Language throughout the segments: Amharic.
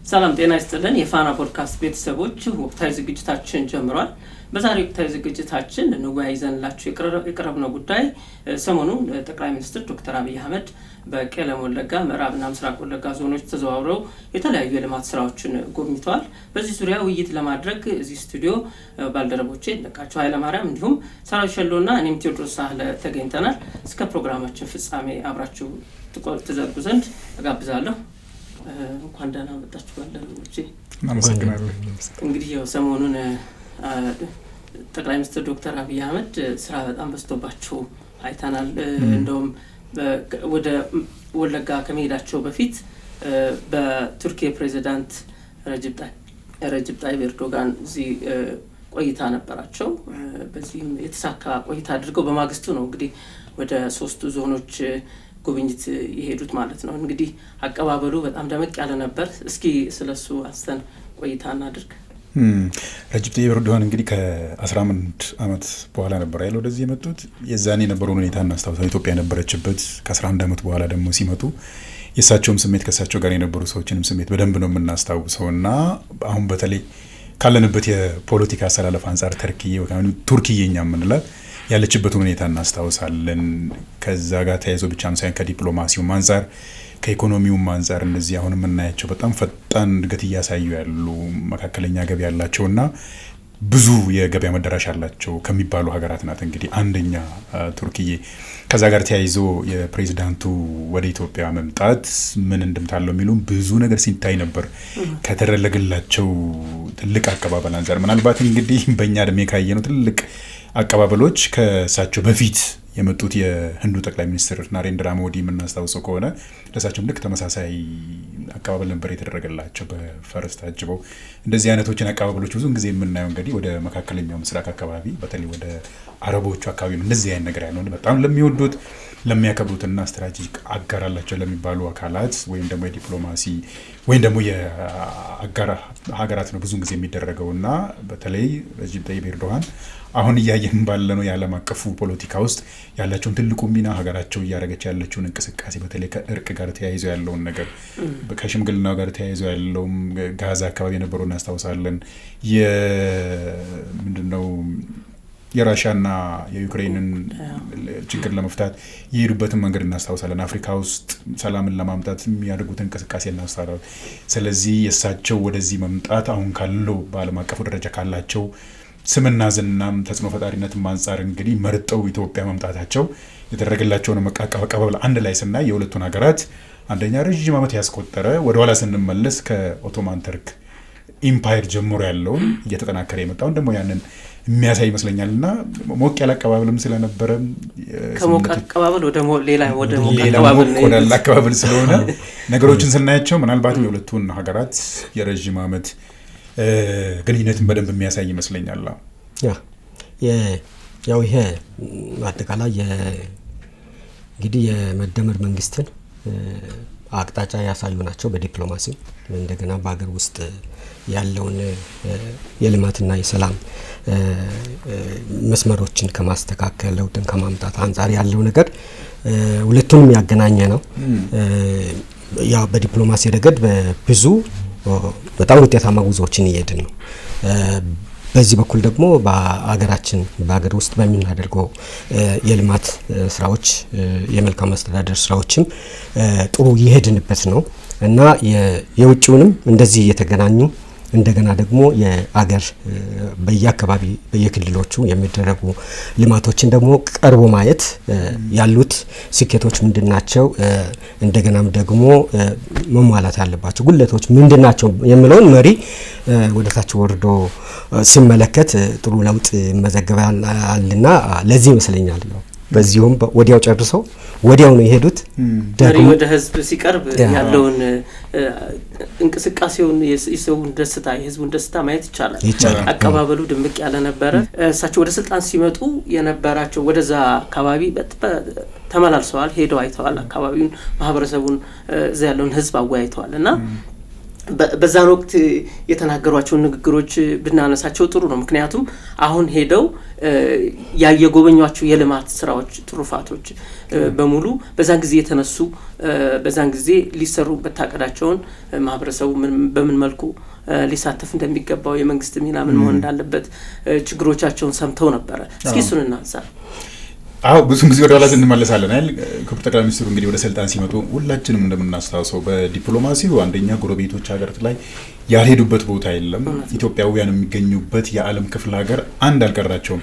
ሰላም ጤና ይስጥልን የፋና ፖድካስት ቤተሰቦች ወቅታዊ ዝግጅታችን ጀምሯል። በዛሬው ወቅታዊ ዝግጅታችን እንወያይ ይዘንላችሁ የቀረብነው ጉዳይ ሰሞኑን ጠቅላይ ሚኒስትር ዶክተር አብይ አህመድ በቄለም ወለጋ ምዕራብና ምስራቅ ወለጋ ዞኖች ተዘዋውረው የተለያዩ የልማት ስራዎችን ጎብኝተዋል። በዚህ ዙሪያ ውይይት ለማድረግ እዚህ ስቱዲዮ ባልደረቦቼ ለቃቸው ኃይለ ማርያም እንዲሁም ሰራዊት ሸሎና እኔም ቴዎድሮስ ሳህለ ተገኝተናል። እስከ ፕሮግራማችን ፍጻሜ አብራችሁ ትዘልቁ ዘንድ እጋብዛለሁ። እንኳን ደህና መጣችሁ ባልደረቦቼ። እንግዲህ ያው ሰሞኑን ጠቅላይ ሚኒስትር ዶክተር አብይ አህመድ ስራ በጣም በዝቶባቸው አይተናል። እንደውም ወደ ወለጋ ከመሄዳቸው በፊት በቱርክ ፕሬዝዳንት ረጅብ ጣይብ ኤርዶጋን እዚህ ቆይታ ነበራቸው። በዚህም የተሳካ ቆይታ አድርገው በማግስቱ ነው እንግዲህ ወደ 3 ዞኖች ጉብኝት የሄዱት ማለት ነው። እንግዲህ አቀባበሉ በጣም ደመቅ ያለ ነበር። እስኪ ስለሱ አስተን ቆይታ እናድርግ። ረጅብ ጣይብ ኤርዶጋን እንግዲህ ከ11 አመት በኋላ ነበር አይደል ወደዚህ የመጡት። የዛኔ የነበረውን ሁኔታ እናስታውሳለን። ኢትዮጵያ የነበረችበት ከ11 አመት በኋላ ደግሞ ሲመጡ የእሳቸውም ስሜት ከእሳቸው ጋር የነበሩ ሰዎችንም ስሜት በደንብ ነው የምናስታውሰውና አሁን በተለይ ካለንበት የፖለቲካ አሰላለፍ አንጻር ቱርክዬኛ የምንላት ያለችበትን ሁኔታ እናስታውሳለን። ከዛ ጋር ተያይዞ ብቻም ሳይሆን ከዲፕሎማሲውም አንጻር ከኢኮኖሚውም አንጻር እነዚህ አሁን የምናያቸው በጣም ፈጣን እድገት እያሳዩ ያሉ መካከለኛ ገቢ ያላቸውና ብዙ የገበያ መዳረሻ ያላቸው ከሚባሉ ሀገራት ናት እንግዲህ አንደኛ ቱርክዬ። ከዛ ጋር ተያይዞ የፕሬዝዳንቱ ወደ ኢትዮጵያ መምጣት ምን እንደምታለው የሚሉ ብዙ ነገር ሲታይ ነበር። ከተደረገላቸው ትልቅ አቀባበል አንጻር ምናልባት እንግዲህ በእኛ እድሜ ካየነው ትልቅ አቀባበሎች ከእሳቸው በፊት የመጡት የህንዱ ጠቅላይ ሚኒስትር ናሬንድራ ሞዲ የምናስታውሰው ከሆነ ለእሳቸውም ልክ ተመሳሳይ አቀባበል ነበር የተደረገላቸው በፈረስ ታጅበው። እንደዚህ አይነቶችን አቀባበሎች ብዙውን ጊዜ የምናየው እንግዲህ ወደ መካከለኛው ምስራቅ አካባቢ በተለይ ወደ አረቦቹ አካባቢ ነው። እንደዚህ አይነት ነገር ያለው በጣም ለሚወዱት ለሚያከብሩትና ስትራቴጂክ አጋር አላቸው ለሚባሉ አካላት ወይም ደግሞ የዲፕሎማሲ ወይም ደግሞ የአጋር ሀገራት ነው ብዙውን ጊዜ የሚደረገውና በተለይ ረጅብ ጣይብ ኤርዶጋን አሁን እያየን ባለነው የዓለም አቀፉ ፖለቲካ ውስጥ ያላቸውን ትልቁ ሚና ሀገራቸው እያደረገች ያለችውን እንቅስቃሴ በተለይ ከእርቅ ጋር ተያይዞ ያለውን ነገር ከሽምግልናው ጋር ተያይዞ ያለውም ጋዛ አካባቢ የነበረው እናስታውሳለን። ምንድነው የራሻና የዩክሬንን ችግር ለመፍታት የሄዱበትን መንገድ እናስታውሳለን። አፍሪካ ውስጥ ሰላምን ለማምጣት የሚያደርጉት እንቅስቃሴ እናስታውሳለን። ስለዚህ የእሳቸው ወደዚህ መምጣት አሁን ካለው በዓለም አቀፉ ደረጃ ካላቸው ስምና ዝናም ተጽዕኖ ፈጣሪነትም አንጻር እንግዲህ መርጠው ኢትዮጵያ መምጣታቸው የተደረገላቸውን አቀባበል አንድ ላይ ስናይ የሁለቱን ሀገራት አንደኛ ረጅም ዓመት ያስቆጠረ ወደኋላ ስንመለስ ከኦቶማን ተርክ ኢምፓየር ጀምሮ ያለውን እየተጠናከረ የመጣውን ደግሞ ያንን የሚያሳይ ይመስለኛልና ሞቅ ያለ አቀባበልም ስለነበረ ከሞቅ አቀባበል ወደ ሌላ አቀባበል ስለሆነ ነገሮችን ስናያቸው ምናልባት የሁለቱን ሀገራት የረጅም ዓመት ግንኙነትን በደንብ የሚያሳይ ይመስለኛል። ያው ይሄ አጠቃላይ እንግዲህ የመደመር መንግስትን አቅጣጫ ያሳዩ ናቸው። በዲፕሎማሲ እንደገና በአገር ውስጥ ያለውን የልማትና የሰላም መስመሮችን ከማስተካከል ለውጥን ከማምጣት አንጻር ያለው ነገር ሁለቱንም ያገናኘ ነው። ያው በዲፕሎማሲ ረገድ በብዙ በጣም ውጤታማ ጉዞዎችን እየሄድን ነው። በዚህ በኩል ደግሞ በአገር ውስጥ በሚናደርገው የልማት ስራዎች የመልካም አስተዳደር ስራዎችም ጥሩ እየሄድንበት ነው እና የውጭውንም እንደዚህ እየተገናኙ እንደገና ደግሞ የአገር በየአካባቢ በየክልሎቹ የሚደረጉ ልማቶችን ደግሞ ቀርቦ ማየት ያሉት ስኬቶች ምንድናቸው፣ እንደገናም ደግሞ መሟላት ያለባቸው ጉድለቶች ምንድናቸው የሚለውን መሪ ወደታች ወርዶ ሲመለከት ጥሩ ለውጥ መዘገባልና ለዚህ ይመስለኛል ነው። በዚሁም ወዲያው ጨርሰው ወዲያው ነው የሄዱት። ደግሞ ወደ ህዝብ ሲቀርብ ያለውን እንቅስቃሴውን የሰውን ደስታ የህዝቡን ደስታ ማየት ይቻላል። አቀባበሉ ድምቅ ያለ ነበረ። እሳቸው ወደ ስልጣን ሲመጡ የነበራቸው ወደዛ አካባቢ ተመላልሰዋል፣ ሄደው አይተዋል። አካባቢውን ማህበረሰቡን እዛ ያለውን ህዝብ አወያይተዋል እና በዛን ወቅት የተናገሯቸው ንግግሮች ብናነሳቸው ጥሩ ነው። ምክንያቱም አሁን ሄደው ያየጎበኟቸው የልማት ስራዎች ትሩፋቶች በሙሉ በዛን ጊዜ የተነሱ በዛን ጊዜ ሊሰሩበት ታቀዳቸውን ማህበረሰቡ በምን መልኩ ሊሳተፍ እንደሚገባው የመንግስት ሚና ምን መሆን እንዳለበት ችግሮቻቸውን ሰምተው ነበር። እስኪ እሱን እናንሳ። ብዙ ጊዜ ወደ ኋላ እንመለሳለን አይደል? ክቡር ጠቅላይ ሚኒስትሩ እንግዲህ ወደ ስልጣን ሲመጡ ሁላችንም እንደምናስታውሰው በዲፕሎማሲው አንደኛ ጎረቤቶች ሀገራት ላይ ያልሄዱበት ቦታ የለም። ኢትዮጵያውያን የሚገኙበት የዓለም ክፍለ ሀገር አንድ አልቀራቸውም።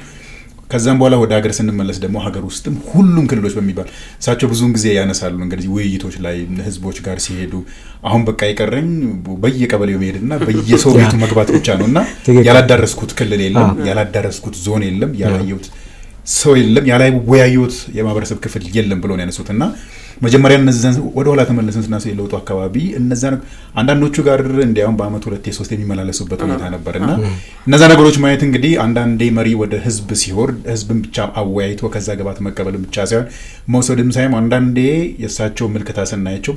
ከዛም በኋላ ወደ ሀገር ስንመለስ ደግሞ ሀገር ውስጥም ሁሉም ክልሎች በሚባል እሳቸው ብዙውን ጊዜ ያነሳሉ። እንግዲህ ውይይቶች ላይ ህዝቦች ጋር ሲሄዱ አሁን በቃ የቀረኝ በየቀበሌው መሄድና በየሰው ቤቱ መግባት ብቻ ነውና ያላዳረስኩት ክልል የለም፣ ያላዳረስኩት ዞን የለም፣ ያላየሁት ሰው የለም፣ ያላወያዩት የማህበረሰብ ክፍል የለም ብሎ ነው ያነሱትና መጀመሪያ እነዛን ወደ ኋላ ተመለስን ስናስብ የለውጡ አካባቢ እነዛን አንዳንዶቹ ጋር እንዲያውም በአመት 2-3 የሚመላለሱበት ሁኔታ ነበርና እነዛ ነገሮች ማየት እንግዲህ አንዳንዴ መሪ ወደ ህዝብ ሲወርድ ህዝብን ብቻ አወያይቶ ከዛ ግባት መቀበል ብቻ ሳይሆን መውሰድም ሳይሆን አንዳንዴ የእሳቸው ምልከታ ስናያቸው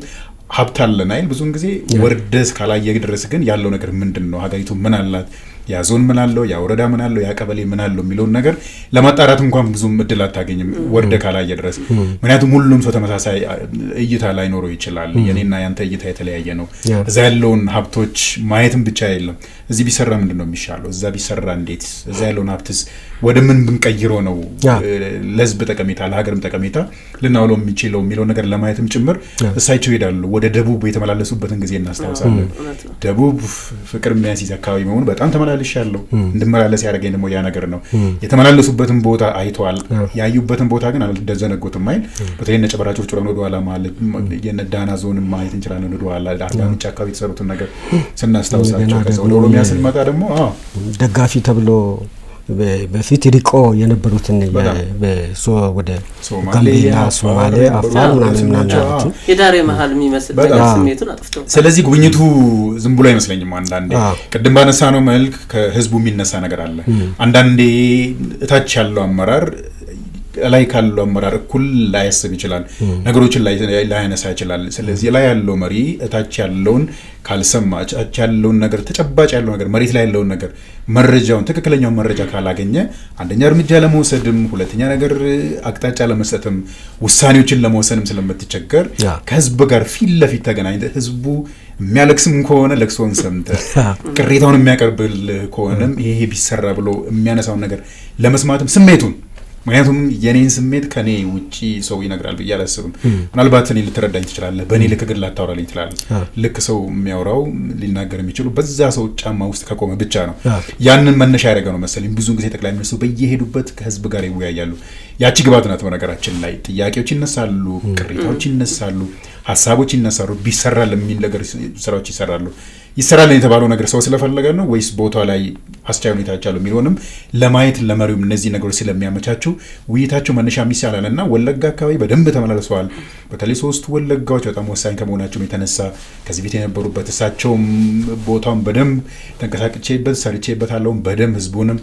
ሀብት አለን አይደል? ብዙውን ጊዜ ወርደስ ካላየ ድረስ ግን ያለው ነገር ምንድን ነው? ሀገሪቱ ምን አላት? ያ ዞን ምን አለው? ያ ወረዳ ምን አለው? ያ ቀበሌ ምን አለው? የሚለውን ነገር ለማጣራት እንኳን ብዙም እድል አታገኝም ወርደ ካላየ ድረስ። ምክንያቱም ሁሉም ሰው ተመሳሳይ እይታ ላይኖረው ይችላል። የኔና ያንተ እይታ የተለያየ ነው። እዛ ያለውን ሀብቶች ማየትም ብቻ አይደለም፣ እዚህ ቢሰራ ምንድን ነው የሚሻለው? እዛ ቢሰራ እንዴት? እዛ ያለውን ሀብትስ ወደ ምን ብንቀይረው ነው ለህዝብ ጠቀሜታ ለሀገርም ጠቀሜታ ልናውለው የሚችለው የሚለው ነገር ለማየትም ጭምር እሳቸው ይሄዳሉ። ወደ ደቡብ የተመላለሱበትን ጊዜ እናስታውሳለን። ደቡብ ፍቅር የሚያስይዝ አካባቢ መሆኑ በጣም ተመላልሻለሁ። እንድመላለስ ያደረገኝ ደግሞ ያ ነገር ነው። የተመላለሱበትን ቦታ አይተዋል። ያዩበትን ቦታ ግን አልዘነጉትም አይደል? በተለይ ነጨበራጮች ጭራውን ወደ ኋላ ማለት የነዳና ዞን ማየት እንችላለን። ወደ ኋላ አርባ ምንጭ አካባቢ የተሰሩትን ነገር ስናስታውሳቸው ከዛ ወደ ኦሮሚያ ስንመጣ ደግሞ ደጋፊ ተብሎ በፊት ሪቆ የነበሩትን ወደ ጋምቤላ፣ ሶማሌ፣ አፋር ምናምን የዳሬ መሀል የሚመስል ስሜቱን አጥፍተው። ስለዚህ ጉብኝቱ ዝም ብሎ አይመስለኝም። አንዳንዴ ቅድም ባነሳ ነው መልክ ከህዝቡ የሚነሳ ነገር አለ። አንዳንዴ እታች ያለው አመራር ላይ ካለው አመራር እኩል ላያስብ ይችላል፣ ነገሮችን ላያነሳ ይችላል። ስለዚህ ላይ ያለው መሪ እታች ያለውን ካልሰማ፣ እታች ያለውን ነገር ተጨባጭ ያለው ነገር መሬት ላይ ያለውን ነገር መረጃውን ትክክለኛውን መረጃ ካላገኘ አንደኛ እርምጃ ለመውሰድም፣ ሁለተኛ ነገር አቅጣጫ ለመስጠትም ውሳኔዎችን ለመወሰንም ስለምትቸገር ከህዝብ ጋር ፊት ለፊት ተገናኝተህ ህዝቡ የሚያለቅስም ከሆነ ለቅሶን ሰምተህ ቅሬታውን የሚያቀርብልህ ከሆነም ይሄ ቢሰራ ብሎ የሚያነሳውን ነገር ለመስማትም ስሜቱን ምክንያቱም የኔን ስሜት ከኔ ውጪ ሰው ይነግራል ብዬ አላስብም። ምናልባት እኔ ልትረዳኝ ትችላለህ፣ በእኔ ልክ ግን ላታወራልኝ ትችላለህ። ልክ ሰው የሚያወራው ሊናገር የሚችሉ በዛ ሰው ጫማ ውስጥ ከቆመ ብቻ ነው። ያንን መነሻ ያደረገ ነው መሰለኝ ብዙ ጊዜ ጠቅላይ ሚኒስትሩ በየሄዱበት ከህዝብ ጋር ይወያያሉ። ያቺ ግባት ናት። በነገራችን ላይ ጥያቄዎች ይነሳሉ፣ ቅሬታዎች ይነሳሉ፣ ሀሳቦች ይነሳሉ። ቢሰራል የሚል ነገር ስራዎች ይሰራሉ። ይሰራል የተባለው ነገር ሰው ስለፈለገ ነው ወይስ ቦታው ላይ አስቻይ ሁኔታዎች አሉ የሚለውንም ለማየት ለመሪውም እነዚህ ነገሮች ስለሚያመቻቹ ውይይታቸው መነሻ የሚሳላለና ወለጋ አካባቢ በደንብ ተመላልሰዋል። በተለይ 3 ወለጋዎች በጣም ወሳኝ ከመሆናቸው የተነሳ ከዚህ ቤት የነበሩበት እሳቸውም ቦታውን በደንብ ተንቀሳቅቼበት ሰርቼበታለሁ፣ በደንብ ህዝቡንም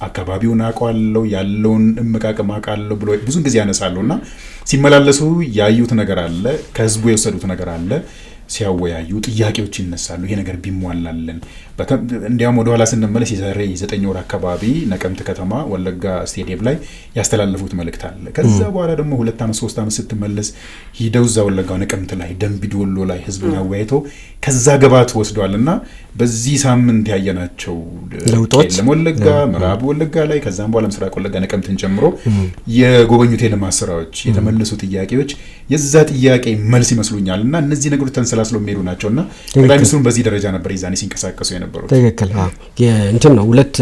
አካባቢውን አውቀዋለሁ፣ ያለውን እምቃቅም አውቃለሁ ብሎ ብዙ ጊዜ ያነሳሉና ሲመላለሱ ያዩት ነገር አለ፣ ከህዝቡ የወሰዱት ነገር አለ። ሲያወያዩ ጥያቄዎች ይነሳሉ። ይሄ ነገር ቢሟላልን እንዲያውም ወደ ኋላ ስንመለስ የ9 ወር አካባቢ ነቀምት ከተማ ወለጋ ስቴዲየም ላይ ያስተላለፉት መልእክት አለ። ከዛ በኋላ ደግሞ 2 ዓመት 3 ዓመት ስትመለስ ሂደው እዛ ወለጋው ነቀምት ላይ ደንቢ ዶሎ ላይ ህዝቡን አወያይተው ከዛ ገባት ወስዷልና በዚህ ሳምንት ያየናቸው ለውጦች ወለጋ ምዕራብ ወለጋ ላይ ከዛም በኋላ ምስራቅ ወለጋ ነቀምትን ጨምሮ የጎበኙት የልማት ስራዎች የተመለሱ ጥያቄዎች የዛ ጥያቄ መልስ ይመስሉኛልና እነዚህ ነገሮች ተንሰላስለው የሚሄዱ ናቸውና ጠቅላይ ሚኒስትሩን በዚህ ደረጃ ነበር ይዛኔ ሲንቀሳቀሱ የነበሩት። ትክክል። እንትን ነው ሁለት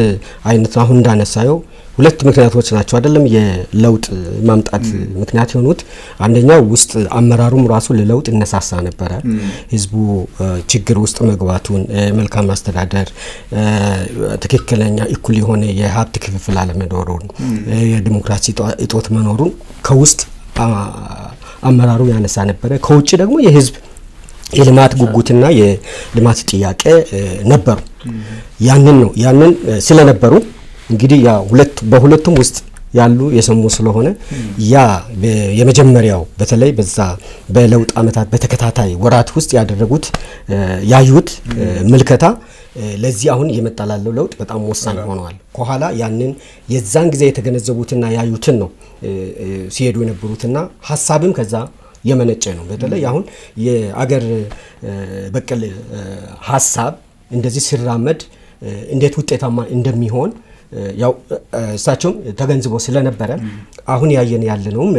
አይነት አሁን እንዳነሳየው 2 ምክንያቶች ናቸው አይደለም የለውጥ ማምጣት ምክንያት የሆኑት። አንደኛው ውስጥ አመራሩም ራሱ ለለውጥ እነሳሳ ነበረ። ህዝቡ ችግር ውስጥ መግባቱን፣ መልካም አስተዳደር፣ ትክክለኛ እኩል የሆነ የሀብት ክፍፍል አለመኖሩን፣ የዲሞክራሲ እጦት መኖሩን ከውስጥ አመራሩ ያነሳ ነበረ። ከውጭ ደግሞ የህዝብ የልማት ጉጉትና የልማት ጥያቄ ነበሩ። ያንን ስለነበሩ እንግዲህ ያ በሁለቱም ውስጥ ያሉ የሰሙ ስለሆነ ያ የመጀመሪያው በተለይ በዛ በለውጥ አመታት በተከታታይ ወራት ውስጥ ያደረጉት ያዩት ምልከታ ለዚህ አሁን የመጣላለው ለውጥ በጣም ወሳኝ ሆነዋል። ከኋላ ያንን የዛን ጊዜ የተገነዘቡትና ያዩትን ነው ሲሄዱ የነበሩትና ሐሳብም ከዛ የመነጨ ነው። በተለይ አሁን የአገር በቀል ሐሳብ እንደዚህ ሲራመድ እንዴት ውጤታማ እንደሚሆን ያው እሳቸውም ተገንዝበው ስለነበረ አሁን ያየን ያለነውም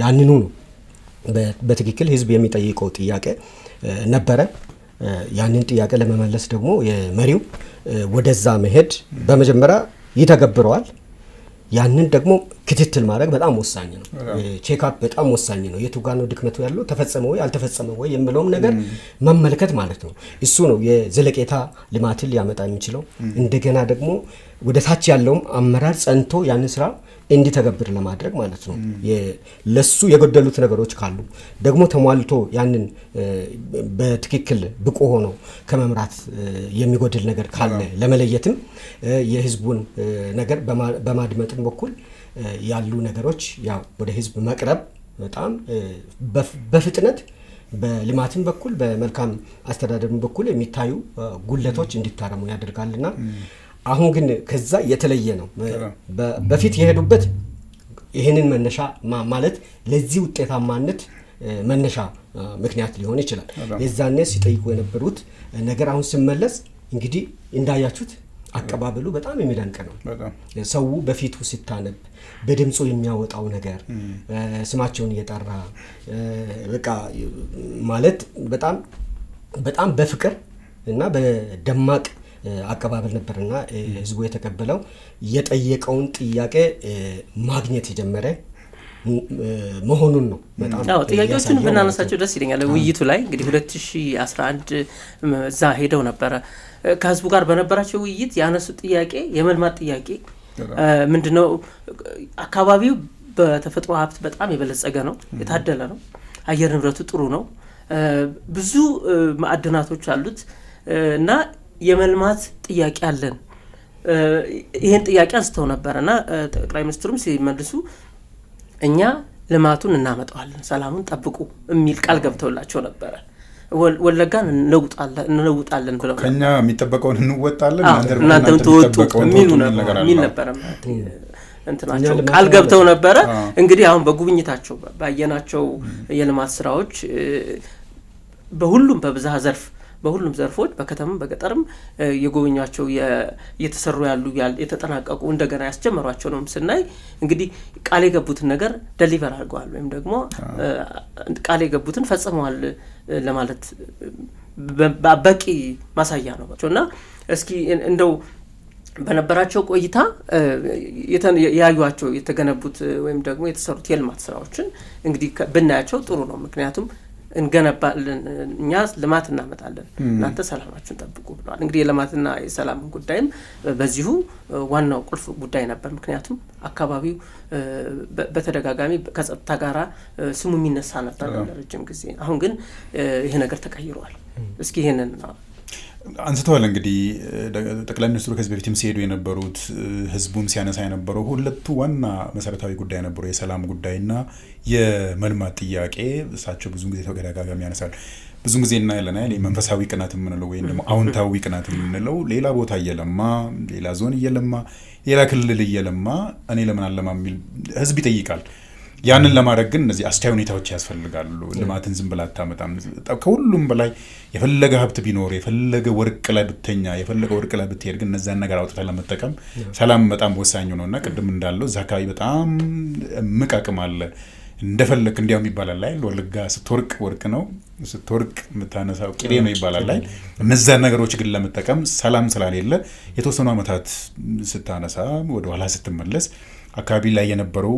ያንኑ ነው። በትክክል ህዝብ የሚጠይቀው ጥያቄ ነበረ። ያንን ጥያቄ ለመመለስ ደግሞ የመሪው ወደዛ መሄድ በመጀመሪያ ይተገብረዋል። ያንን ደግሞ ክትትል ማድረግ በጣም ወሳኝ ነው። ቼክ አፕ በጣም ወሳኝ ነው። የቱ ጋር ነው ድክመቱ ያለው፣ ተፈጸመ ወይ አልተፈጸመ ወይ የሚለውም ነገር መመልከት ማለት ነው። እሱ ነው የዘለቄታ ልማትን ሊያመጣ የሚችለው። እንደገና ደግሞ ወደ ታች ያለውም አመራር ጸንቶ ያንን ስራ እንዲተገብር ለማድረግ ማለት ነው። ለሱ የጎደሉት ነገሮች ካሉ ደግሞ ተሟልቶ ያንን በትክክል ብቁ ሆኖ ከመምራት የሚጎድል ነገር ካለ ለመለየትም የህዝቡን ነገር በማድመጥም በኩል ያሉ ነገሮች ያው ወደ ህዝብ መቅረብ በጣም በፍጥነት በልማትም በኩል በመልካም አስተዳደርም በኩል የሚታዩ ጉለቶች እንዲታረሙ ያደርጋልና አሁን ግን ከዛ የተለየ ነው። በፊት የሄዱበት ይሄንን መነሻ ማለት ለዚህ ውጤታማነት መነሻ ምክንያት ሊሆን ይችላል። የዛኔ ሲጠይቁ የነበሩት ነገር አሁን ሲመለስ እንግዲህ እንዳያችሁት አቀባበሉ በጣም የሚደንቅ ነው። ሰው በፊቱ ሲታነብ በድምጹ የሚያወጣው ነገር ስማቸውን እየጠራ በቃ ማለት በጣም በፍቅር እና በደማቅ አቀባበል ነበርና ህዝቡ የተቀበለው የጠየቀውን ጥያቄ ማግኘት የጀመረ መሆኑን ነው። በጣም ጥያቄዎችን ብናነሳቸው ደስ ይለኛል። ውይይቱ ላይ እንግዲህ 2011 እዛ ሄደው ነበረ። ከህዝቡ ጋር በነበራቸው ውይይት ያነሱ ጥያቄ የመልማት ጥያቄ ምንድነው? አካባቢው በተፈጥሮ ሀብት በጣም የበለጸገ ነው፣ የታደለ ነው። አየር ንብረቱ ጥሩ ነው፣ ብዙ ማዕድናቶች አሉት እና የመልማት ጥያቄ አለን። ይሄን ጥያቄ አንስተው ነበርና ጠቅላይ ሚኒስትሩም ሲመልሱ እኛ ልማቱን እናመጣዋለን፣ ሰላሙን ጠብቁ የሚል ቃል ገብተውላቸው ነበረ። ወለጋን እንለውጣለን ብለው ከኛ የሚጠበቀውን እንወጣለን እናንተም ተወጡ የሚል ነበረ እንትናቸው ቃል ገብተው ነበረ። እንግዲህ አሁን በጉብኝታቸው ባየናቸው የልማት ስራዎች በሁሉም በብዝሃ ዘርፍ በሁሉም ዘርፎች በከተማም በገጠርም የጎበኛቸው እየተሰሩ ያሉ የተጠናቀቁ እንደገና ያስጀመሯቸው ነው ስናይ እንግዲህ ቃል የገቡትን ነገር ዴሊቨር አድርገዋል ወይም ደግሞ ቃል የገቡትን ፈጽመዋል ለማለት በቂ ማሳያ ነው እና እስኪ እንደው በነበራቸው ቆይታ ያዩዋቸው የተገነቡት ወይም ደግሞ የተሰሩት የልማት ስራዎችን እንግዲህ ብናያቸው ጥሩ ነው። ምክንያቱም እንገነባለን እኛ ልማት እናመጣለን እናንተ ሰላማችሁን ጠብቁ ብለዋል። እንግዲህ የልማትና የሰላም ጉዳይም በዚሁ ዋናው ቁልፍ ጉዳይ ነበር። ምክንያቱም አካባቢው በተደጋጋሚ ከጸጥታ ጋራ ስሙ የሚነሳ ነበር ለረጅም ጊዜ። አሁን ግን ይሄ ነገር ተቀይሯል። እስኪ ይሄንን አንስተዋል። እንግዲህ ጠቅላይ ሚኒስትሩ ከዚህ በፊትም ሲሄዱ የነበሩት ህዝቡም ሲያነሳ የነበረው ሁለቱ ዋና መሰረታዊ ጉዳይ ነበሩ፣ የሰላም ጉዳይና የመልማት ጥያቄ። እሳቸው ብዙ ጊዜ ተደጋጋሚ ያነሳል። ብዙ ጊዜ እናያለን መንፈሳዊ ቅናት የምንለው ወይም ደግሞ አዎንታዊ ቅናት የምንለው ሌላ ቦታ እየለማ ሌላ ዞን እየለማ ሌላ ክልል እየለማ እኔ ለምን አለማ የሚል ህዝብ ይጠይቃል። ያንን ለማድረግ ግን እነዚህ አስቻይ ሁኔታዎች ያስፈልጋሉ። ልማትን ዝም ብላ አታመጣም። ከሁሉም በላይ የፈለገ ሀብት ቢኖር የፈለገ ወርቅ ላይ ብተኛ የፈለገ ወርቅ ላይ ብትሄድ ግን እነዛን ነገር አውጥተህ ለመጠቀም ሰላም በጣም ወሳኝ ነውና ቅድም እንዳለው እዛ አካባቢ በጣም እምቅ አቅም አለ። እንደፈለክ እንዲያውም ይባላል ላይ ወለጋ ስትወርቅ ወርቅ ነው ስትወርቅ የምታነሳው ቅቤ ነው ይባላል ላይ እነዛን ነገሮች ግን ለመጠቀም ሰላም ስላሌለ የተወሰኑ አመታት ስታነሳ ወደ ኋላ ስትመለስ አካባቢ ላይ የነበረው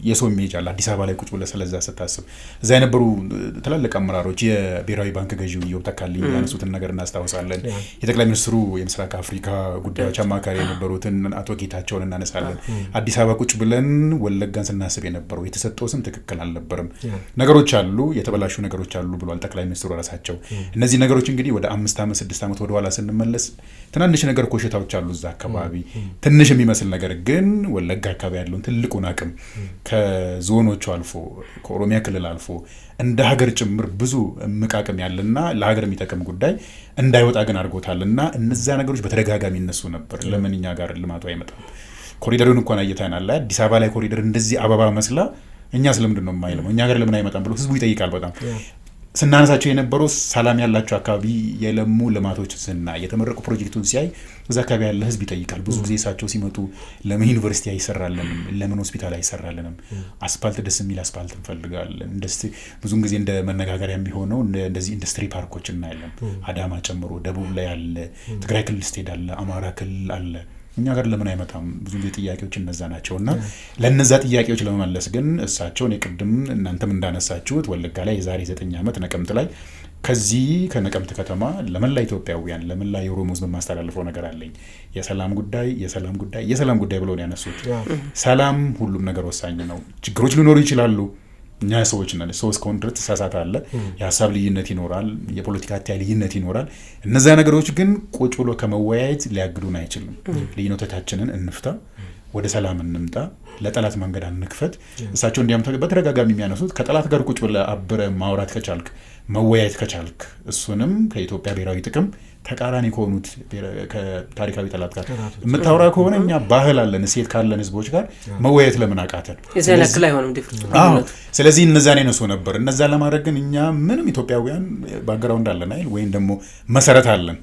የሰው ኢሜጅ አለ። አዲስ አበባ ላይ ቁጭ ብለህ ስለዛ ስታስብ እዛ የነበሩ ትላልቅ አመራሮች የብሔራዊ ባንክ ገዢው ኢዮብ ተካልኝ ያነሱትን ነገር እናስታውሳለን። የጠቅላይ ሚኒስትሩ የምስራቅ አፍሪካ ጉዳዮች አማካሪ የነበሩትን አቶ ጌታቸውን እናነሳለን። አዲስ አበባ ቁጭ ብለን ወለጋን ስናስብ የነበረው የተሰጠው ስም ትክክል አልነበረም፣ ነገሮች አሉ፣ የተበላሹ ነገሮች አሉ ብሏል ጠቅላይ ሚኒስትሩ ራሳቸው። እነዚህ ነገሮች እንግዲህ ወደ 5 ዓመት 6 ዓመት ወደ ኋላ ስንመለስ ትናንሽ ነገር ኮሽታዎች አሉ እዛ አካባቢ ትንሽ የሚመስል ነገር ግን ወለጋ አካባቢ ያለውን ትልቁን አቅም ከዞኖቹ አልፎ ከኦሮሚያ ክልል አልፎ እንደ ሀገር ጭምር ብዙ እምቃቅም ያለና ለሀገር የሚጠቅም ጉዳይ እንዳይወጣ ግን አድርጎታልና እነዛ ነገሮች በተደጋጋሚ እነሱ ነበር። ለምን እኛ ጋር ልማቱ አይመጣም? ኮሪደሩን እንኳን አይተናል። አዲስ አበባ ላይ ኮሪደር እንደዚህ አበባ መስላ እኛ ስለምንድን ነው የማይለው? እኛ ጋር ለምን አይመጣም ብሎ ህዝቡ ይጠይቃል። በጣም ስናነሳቸው የነበረው ሰላም ያላቸው አካባቢ የለሙ ልማቶች ስናይ የተመረቁ ፕሮጀክቱን ሲያይ እዛ አካባቢ ያለ ህዝብ ይጠይቃል። ብዙ ጊዜ እሳቸው ሲመጡ ለምን ዩኒቨርሲቲ አይሰራልንም? ለምን ሆስፒታል አይሰራልንም? አስፓልት ደስ የሚል አስፓልት እንፈልጋለን። ብዙን ጊዜ እንደ መነጋገሪያ የሚሆነው እንደዚህ ኢንዱስትሪ ፓርኮች እናያለን። አዳማ ጨምሮ ደቡብ ላይ አለ፣ ትግራይ ክልል ስቴት አለ፣ አማራ ክልል አለ። እኛ ጋር ለምን አይመጣም? ብዙ ጊዜ ጥያቄዎች እነዛ ናቸውና ለነዛ ጥያቄዎች ለመመለስ ግን እሳቸውን የቅድም እናንተም እንዳነሳችሁት ወለጋ ላይ የዛሬ 9 ዓመት ነቀምት ላይ ከዚህ ከነቀምት ከተማ ለመላ ኢትዮጵያውያን ለመላ የኦሮሞ ህዝብ ማስተላለፈው ነገር አለኝ። የሰላም ጉዳይ ብለው ነው ያነሱት። ሰላም ሁሉም ነገር ወሳኝ ነው። ችግሮች ሊኖሩ ይችላሉ። እኛ ሰዎች ነን። ሰው እስከሆን ድረስ ተሳሳተ አለ። የሀሳብ ልዩነት ይኖራል፣ የፖለቲካ አተያይ ልዩነት ይኖራል። እነዛ ነገሮች ግን ቁጭ ብሎ ከመወያየት ሊያግዱን አይችልም። ልዩነቶቻችንን እንፍታ፣ ወደ ሰላም እንምጣ፣ ለጠላት መንገድ አንክፈት። እሳቸው እንዲያም በተደጋጋሚ የሚያነሱት ከጠላት ጋር ቁጭ ብለህ አብረህ ማውራት ከቻልክ፣ መወያየት ከቻልክ፣ እሱንም ከኢትዮጵያ ብሔራዊ ጥቅም ተቃራኒ ከሆኑት ከታሪካዊ ጠላት ጋር የምታወራ ከሆነ እኛ ባህል አለን፣ እሴት ካለን ህዝቦች ጋር መወያየት ለምን አቃተን? ስለዚህ እነዛን የነሱ ነበር። እነዛ ለማድረግ ግን እኛ ምንም ኢትዮጵያውያን ባግራውንድ አለን አይደል? ወይም ደግሞ መሰረት አለን።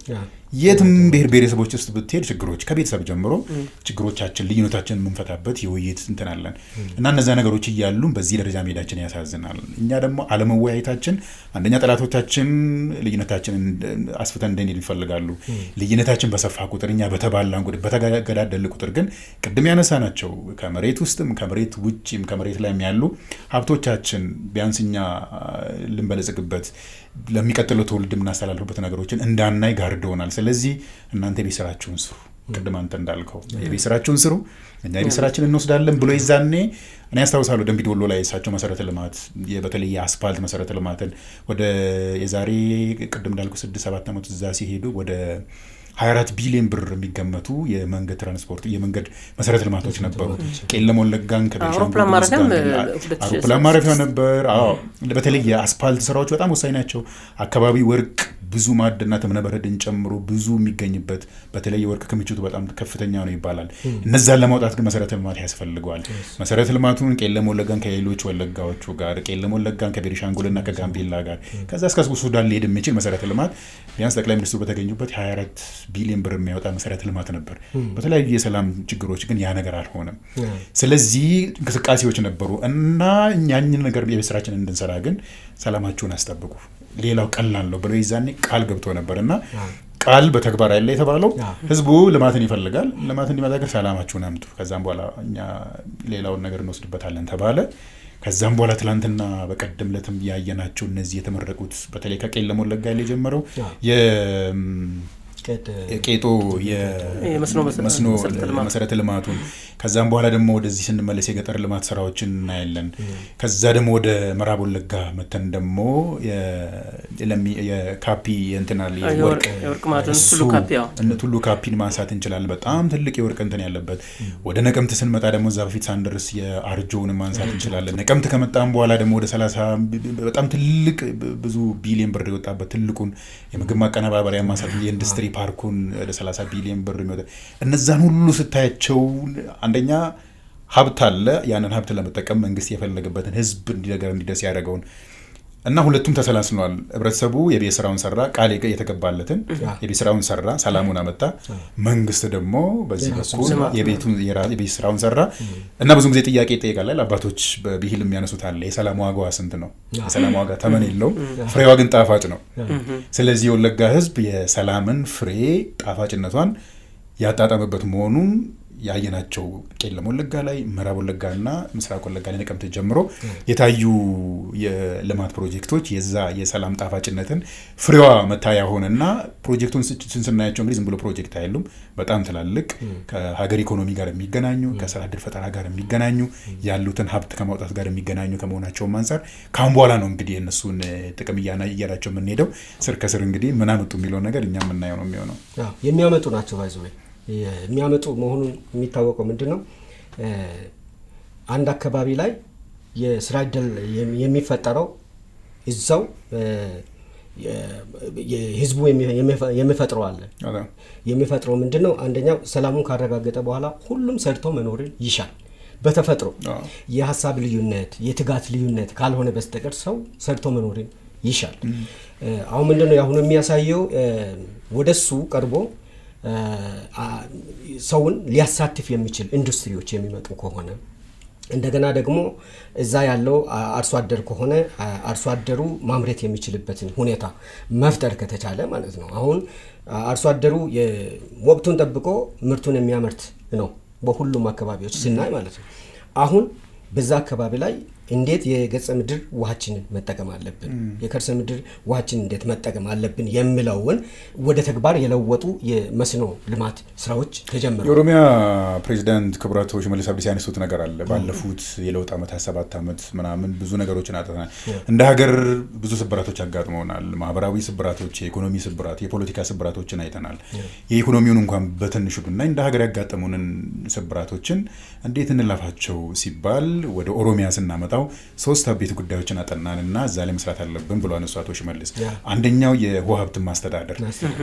የትም ብሔር ብሔረሰቦች ውስጥ ብትሄድ ችግሮች ከቤተሰብ ጀምሮ ችግሮቻችን ልዩነታችን የምንፈታበት የውይይት እንትን አለን እና እነዛ ነገሮች እያሉ በዚህ ደረጃ መሄዳችን ያሳዝናል። እኛ ደግሞ አለመወያየታችን አንደኛ ጠላቶቻችን ልዩነታችንን አስፍተን እንድንሄድ ይፈልጋሉ። ልዩነታችን በሰፋ ቁጥር እኛ በተባላን ቁጥር በተገዳደል ቁጥር ግን ቅድም ያነሳናቸው ከመሬት ውስጥም ከመሬት ውጭም ከመሬት ላይ ያሉ ሀብቶቻችን ቢያንስ እኛ ልንበለጽግበት ለሚቀጥለው ትውልድ የምናስተላልፍበት ነገሮችን እንዳናይ ጋርደውናል። ስለዚህ እናንተ የቤት ስራችሁን ስሩ። ቅድም አንተ እንዳልከው የቤት ስራችሁን ስሩ፣ እኛ የቤት ስራችንን እንወስዳለን ብሎ ይዛኔ እኔ ያስታውሳለሁ ደምቢ ዶሎ ላይ እሳቸው መሰረተ ልማት በተለይ የአስፓልት መሰረተ ልማትን ወደ የዛሬ ቅድም እንዳልኩ 6-7 ዓመት እዛ ሲሄዱ ወደ 24 ቢሊዮን ብር የሚገመቱ የመንገድ ትራንስፖርት የመንገድ መሰረተ ልማቶች ነበሩ። ቄለም ወለጋን አውሮፕላን ማረፊያ ነበር። በተለይ የአስፓልት ስራዎች በጣም ወሳኝ ናቸው። አካባቢ ወርቅ ብዙ ማዕድናት እምነበረድን ጨምሮ ብዙ የሚገኝበት በተለይ የወርቅ ክምችቱ በጣም ከፍተኛ ነው ይባላል። እነዛን ለማውጣት ግን መሰረተ ልማት ያስፈልገዋል። መሰረተ ልማቱን ቄለም ወለጋን ከሌሎች ወለጋዎቹ ጋር ቄለም ወለጋን ከቤኒሻንጉልና ከጋምቤላ ጋር ከዛ እስከ ሱዳን ሊሄድ የሚችል መሰረተ ልማት ቢያንስ ጠቅላይ ሚኒስትሩ በተገኙበት 24 ቢሊዮን ብር የሚያወጣ መሰረተ ልማት ነበር። በተለያዩ የሰላም ችግሮች ግን ያ ነገር አልሆነም። ስለዚህ እንቅስቃሴዎች ነበሩ እና እኛኝን ነገር የቤተሰራችን እንድንሰራ ግን ሰላማችሁን አስጠብቁ፣ ሌላው ቀላል ነው ብለው ይዛኔ ቃል ገብቶ ነበርና ቃል በተግባር ያለ የተባለው ህዝቡ ልማትን ይፈልጋል። ልማትን እንዲመጣ ግን ሰላማችሁን አምጡ፣ ከዛም በኋላ እኛ ሌላውን ነገር እንወስድበታለን ተባለ። ከዛም በኋላ ትላንትና በቀደም ለትም ያየናቸው እነዚህ የተመረቁት በተለይ ከቄለም ወለጋ ላይ የጀመረው ቄጦ የመስኖ መሰረተ ልማቱን ከዛም በኋላ ደግሞ ወደዚህ ስንመለስ የገጠር ልማት ስራዎችን እናያለን። ከዛ ደግሞ ወደ ምዕራብ ወለጋ መተን ደግሞ የካፒ እንትናል የወርቅ ቱሉ ካፒን ማንሳት እንችላለን። በጣም ትልቅ የወርቅ እንትን ያለበት። ወደ ነቀምት ስንመጣ ደግሞ እዛ በፊት ሳንደርስ የአርጆውን ማንሳት እንችላለን። ነቀምት ከመጣም በኋላ ደግሞ ወደ 30 በጣም ትልቅ ብዙ ቢሊዮን ብር የወጣበት ትልቁን የምግብ ማቀነባበሪያ ማንሳት የኢንዱስትሪ ፓርኩን ወደ 30 ቢሊዮን ብር የሚወጣ እነዛን ሁሉ ስታያቸው አንደኛ ሀብት አለ። ያንን ሀብት ለመጠቀም መንግስት የፈለገበትን ህዝብ እንዲደርስ ያደረገውን እና ሁለቱም ተሰላስለዋል። ህብረተሰቡ የቤት ስራውን ሰራ፣ ቃል የተገባለትን የቤት ስራውን ሰራ፣ ሰላሙን አመጣ። መንግስት ደግሞ በዚህ በኩል የቤት ስራውን ሰራ እና ብዙ ጊዜ ጥያቄ ይጠይቃል። አባቶች በብሂል የሚያነሱት አለ፣ የሰላም ዋጋዋ ስንት ነው? የሰላም ዋጋ ተመን የለውም፣ ፍሬዋ ግን ጣፋጭ ነው። ስለዚህ የወለጋ ህዝብ የሰላምን ፍሬ ጣፋጭነቷን ያጣጣመበት መሆኑን ያየናቸው ቄለም ወለጋ ላይ ምዕራብ ወለጋና ምስራቅ ወለጋ ላይ ነቀምት ጀምሮ የታዩ የልማት ፕሮጀክቶች የዛ የሰላም ጣፋጭነትን ፍሬዋ መታያ ሆነና ፕሮጀክቱን ስናያቸው እንግዲህ ዝም ብሎ ፕሮጀክት አይደሉም። በጣም ትላልቅ ከሀገር ኢኮኖሚ ጋር የሚገናኙ ከስራ ዕድል ፈጠራ ጋር የሚገናኙ ያሉትን ሀብት ከማውጣት ጋር የሚገናኙ ከመሆናቸውም አንፃር ካሁን በኋላ ነው እንግዲህ የእነሱን ጥቅም እያላቸው የምንሄደው። ስር ከስር እንግዲህ ምን አመጡ የሚለውን ነገር እኛ የምናየው ነው የሚሆነው። የሚያመጡ ናቸው ባይዘው የሚያመጡ መሆኑን የሚታወቀው ምንድነው? አንድ አካባቢ ላይ የስራ ዕድል የሚፈጠረው እዛው የህዝቡ የሚፈጥረው አለ። የሚፈጥረው ምንድነው? አንደኛው ሰላሙን ካረጋገጠ በኋላ ሁሉም ሰርቶ መኖርን ይሻል። በተፈጥሮ የሀሳብ ልዩነት የትጋት ልዩነት ካልሆነ በስተቀር ሰው ሰርቶ መኖርን ይሻል። አሁን ምንድነው ያሁን የሚያሳየው ወደሱ ቀርቦ ሰውን ሊያሳትፍ የሚችል ኢንዱስትሪዎች የሚመጡ ከሆነ እንደገና ደግሞ እዛ ያለው አርሶ አደር ከሆነ አርሶ አደሩ ማምረት የሚችልበትን ሁኔታ መፍጠር ከተቻለ ማለት ነው። አሁን አርሶ አደሩ ወቅቱን ጠብቆ ምርቱን የሚያመርት ነው በሁሉም አካባቢዎች ስናይ ማለት ነው። አሁን በዛ አካባቢ ላይ እንዴት የገጸ ምድር ውሃችንን መጠቀም አለብን፣ የከርሰ ምድር ውሃችንን እንዴት መጠቀም አለብን የሚለውን ወደ ተግባር የለወጡ የመስኖ ልማት ስራዎች ተጀምረዋል። የኦሮሚያ ፕሬዚዳንት ክቡር አቶ ሽመልስ አብዲሳ ያነሱት ነገር አለ። ባለፉት የለውጥ ዓመት 27 ዓመት ምናምን ብዙ ነገሮችን አጥተናል። እንደ ሀገር ብዙ ስብራቶች አጋጥመውናል። ማህበራዊ ስብራቶች፣ የኢኮኖሚ ስብራት፣ የፖለቲካ ስብራቶችን አይተናል። የኢኮኖሚውን እንኳን በትንሹ ብናይ እንደ ሀገር ያጋጠሙንን ስብራቶችን እንዴት እንላፋቸው ሲባል ወደ ኦሮሚያ ስናመጣው 3 አበይት ጉዳዮችን አጠናንና እዛ ላይ መስራት አለብን ብሎ አነሱ አቶ ሽመልስ። አንደኛው የውሃ ሀብትን ማስተዳደር።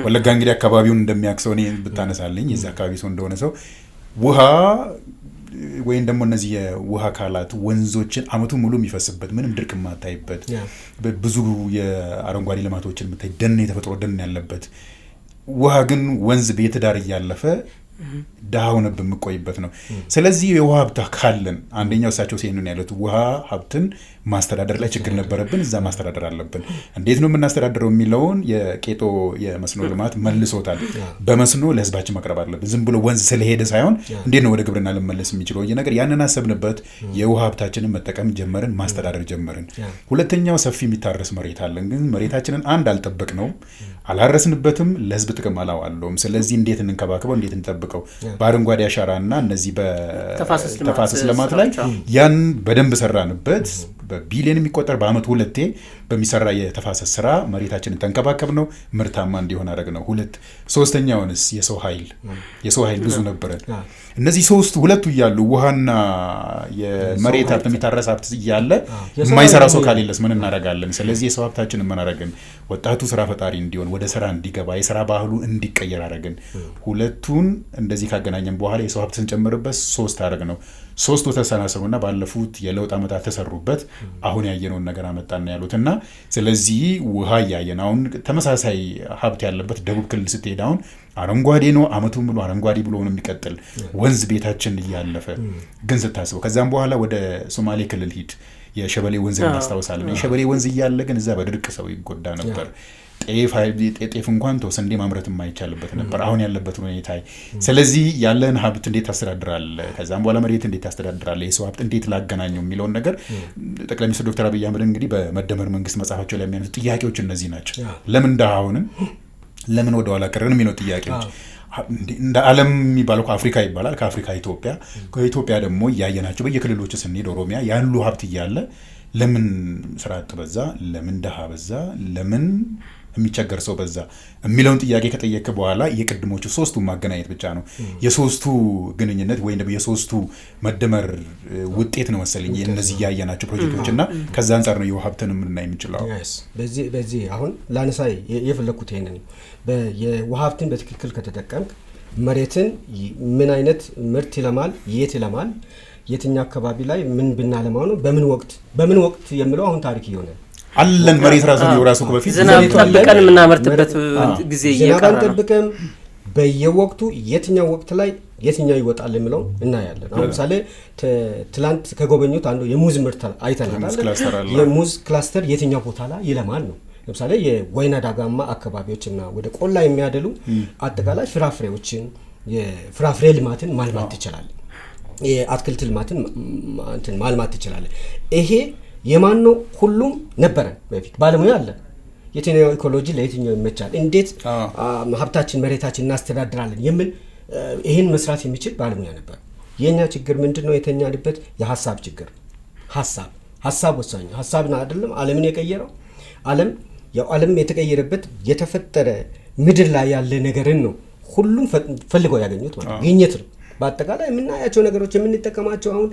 ወለጋ እንግዲህ አካባቢውን እንደሚያክሰው እኔ ብታነሳልኝ የዛ አካባቢ ሰው እንደሆነ ሰው ውሃ ወይም ደግሞ እነዚህ የውሃ አካላት ወንዞችን አመቱን ሙሉ የሚፈስበት ምንም ድርቅ የማታይበት ብዙ የአረንጓዴ ልማቶችን የምታይ ደን የተፈጥሮ ደን ያለበት ውሃ ግን ወንዝ ቤት ዳር እያለፈ ዳውን በሚቆይበት ነው። ስለዚህ የውሃ ሀብት ካለን አንደኛው እሳቸው ሲሆኑን ያሉት ውሃ ሀብትን ማስተዳደር ላይ ችግር ነበረብን፣ እዛ ማስተዳደር አለብን። እንዴት ነው የምናስተዳደረው የሚለውን የቄጦ የመስኖ ልማት መልሶታል። በመስኖ ለህዝባችን ማቅረብ አለብን። ዝም ብሎ ወንዝ ስለሄደ ሳይሆን እንዴት ነው ወደ ግብርና ልመለስ የሚችለው ነገር ያንን አሰብንበት። የውሃ ሀብታችንን መጠቀም ጀመርን፣ ማስተዳደር ጀመርን። ሁለተኛው ሰፊ የሚታረስ መሬት አለን፣ ግን መሬታችንን አንድ አልጠበቅ ነው አላረስንበትም፣ ለህዝብ ጥቅም አላዋለውም። ስለዚህ እንዴት እንንከባከበው፣ እንዴት እንጠብቀው? በአረንጓዴ አሻራና እነዚህ በተፋሰስ ልማት ላይ ያን በደንብ ሰራንበት። በቢሊዮን የሚቆጠር በአመት 2 በሚሰራ የተፋሰስ ስራ መሬታችንን ተንከባከብ ነው፣ ምርታማ እንዲሆን አደረግ ነው። ሶስተኛውንስ የሰው ኃይል ብዙ ነበረን። እነዚህ ሁለቱ እያሉ ውሃና የመሬት ሀብት የሚታረስ ሀብት እያለ የማይሰራ ሰው ካሌለስ ምን እናደርጋለን? ስለዚህ የሰው ሀብታችንን ምን አደረግን? ወጣቱ ስራ ፈጣሪ እንዲሆን ወደ ስራ እንዲገባ የስራ ባህሉ እንዲቀየር አደረግን። ሁለቱን እንደዚህ ካገናኘን በኋላ የሰው ሀብት ስንጨምርበት 3 አደረግ ነው። 3ቱ ተሰናሰሩና ባለፉት የለውጥ ዓመታት ተሰሩበት። አሁን ያየነውን ነገር አመጣና ያሉትና ስለዚህ ውሃ ያየን አሁን ተመሳሳይ ሀብት ያለበት ደቡብ ክልል ስትሄድ አሁን አረንጓዴ ነው፣ አመቱን ሙሉ አረንጓዴ ብሎ ነው የሚቀጥል ወንዝ ቤታችን እያለፈ ግን ስታስበው ከዛም በኋላ ወደ ሶማሌ ክልል ሂድ የሸበሌ ወንዝ እናስታውሳለን። የሸበሌ ወንዝ እያለ ግን እዛ በድርቅ ሰው ይጎዳ ነበር። ጤፍ እንኳን ስንዴ ማምረት የማይቻልበት ነበር አሁን ያለበት ሁኔታ። ስለዚህ ያለን ሀብት እንዴት ታስተዳድራለህ? ከዛም በኋላ መሬት እንዴት ታስተዳድራለህ? የሰው ሀብት እንዴት ላገናኘው የሚለውን ነገር ጠቅላይ ሚኒስትር ዶክተር አብይ አህመድ እንግዲህ በመደመር መንግስት መጽሐፋቸው ላይ የሚያነሱት ጥያቄዎች እነዚህ ናቸው። ለምን ደሃውንን ለምን ወደ ኋላ ቀረን የሚለው ጥያቄዎች እንደ ዓለም የሚባለው ከአፍሪካ ይባላል። ከአፍሪካ ኢትዮጵያ፣ ከኢትዮጵያ ደግሞ እያየናቸው በየክልሎች ስንሄድ ኦሮሚያ ያሉ ሀብት እያለ ለምን ስራ አጥ በዛ፣ ለምን ደሃ በዛ፣ ለምን የሚቸገር ሰው በዛ የሚለውን ጥያቄ ከጠየቀ በኋላ የቅድሞቹ 3ቱ ማገናኘት ብቻ ነው የሶስቱ ግንኙነት ወይም ደግሞ የሶስቱ መደመር ውጤት ነው መሰለኝ እነዚህ ያያናቸው ፕሮጀክቶች እና ከዛ አንፃር ነው የውሃ ሀብትን የምናይ የምንችለው። በዚህ አሁን ላነሳይ የፈለኩት ይሄንን የውሃ ሀብትን በትክክል ከተጠቀምክ መሬትን ምን አይነት ምርት ይለማል፣ የት ይለማል፣ የትኛው አካባቢ ላይ ምን ብናለማው ነው በምን ወቅት የሚለው አሁን ታሪክ ይሆነ አለን። መሬት ራሱ በፊት ዝናብ ጠብቀን የምናመርትበት ጊዜ እየቀረ ነው። ጠብቀን በየወቅቱ የትኛው ወቅት ላይ የትኛው ይወጣል የሚለው እናያለን። አሁን ለምሳሌ ትላንት ከጎበኙት አንዱ የሙዝ ምርት አይተናል። የሙዝ ክላስተር የትኛው ቦታ ላይ ይለማል ነው። ለምሳሌ የወይና ዳጋማ አካባቢዎችና ወደ ቆላ የሚያደሉ አጠቃላይ ፍራፍሬዎችን የፍራፍሬ ልማትን ማልማት ይችላል። የአትክልት ልማትን ማልማት ይችላል። ይሄ የማን ነው? ሁሉም ነበረ በፊት ባለሙያ አለ። የትኛው ኢኮሎጂ ለየትኛው ይመቻል፣ እንዴት ሀብታችን መሬታችን እናስተዳድራለን የሚል ይሄን መስራት የሚችል ባለሙያ ነበር። የኛ ችግር ምንድነው? የተኛንበት የሀሳብ ችግር። ሀሳብ ወሳኝ ሀሳብና አይደለም ዓለምን የቀየረው። ዓለም የተቀየረበት የተፈጠረ ምድር ላይ ያለ ነገርን ነው ሁሉም ፈልገው ያገኙት ማለት ግኝት ነው። በአጠቃላይ የምናያቸው ነገሮች የምንጠቀማቸው አሁን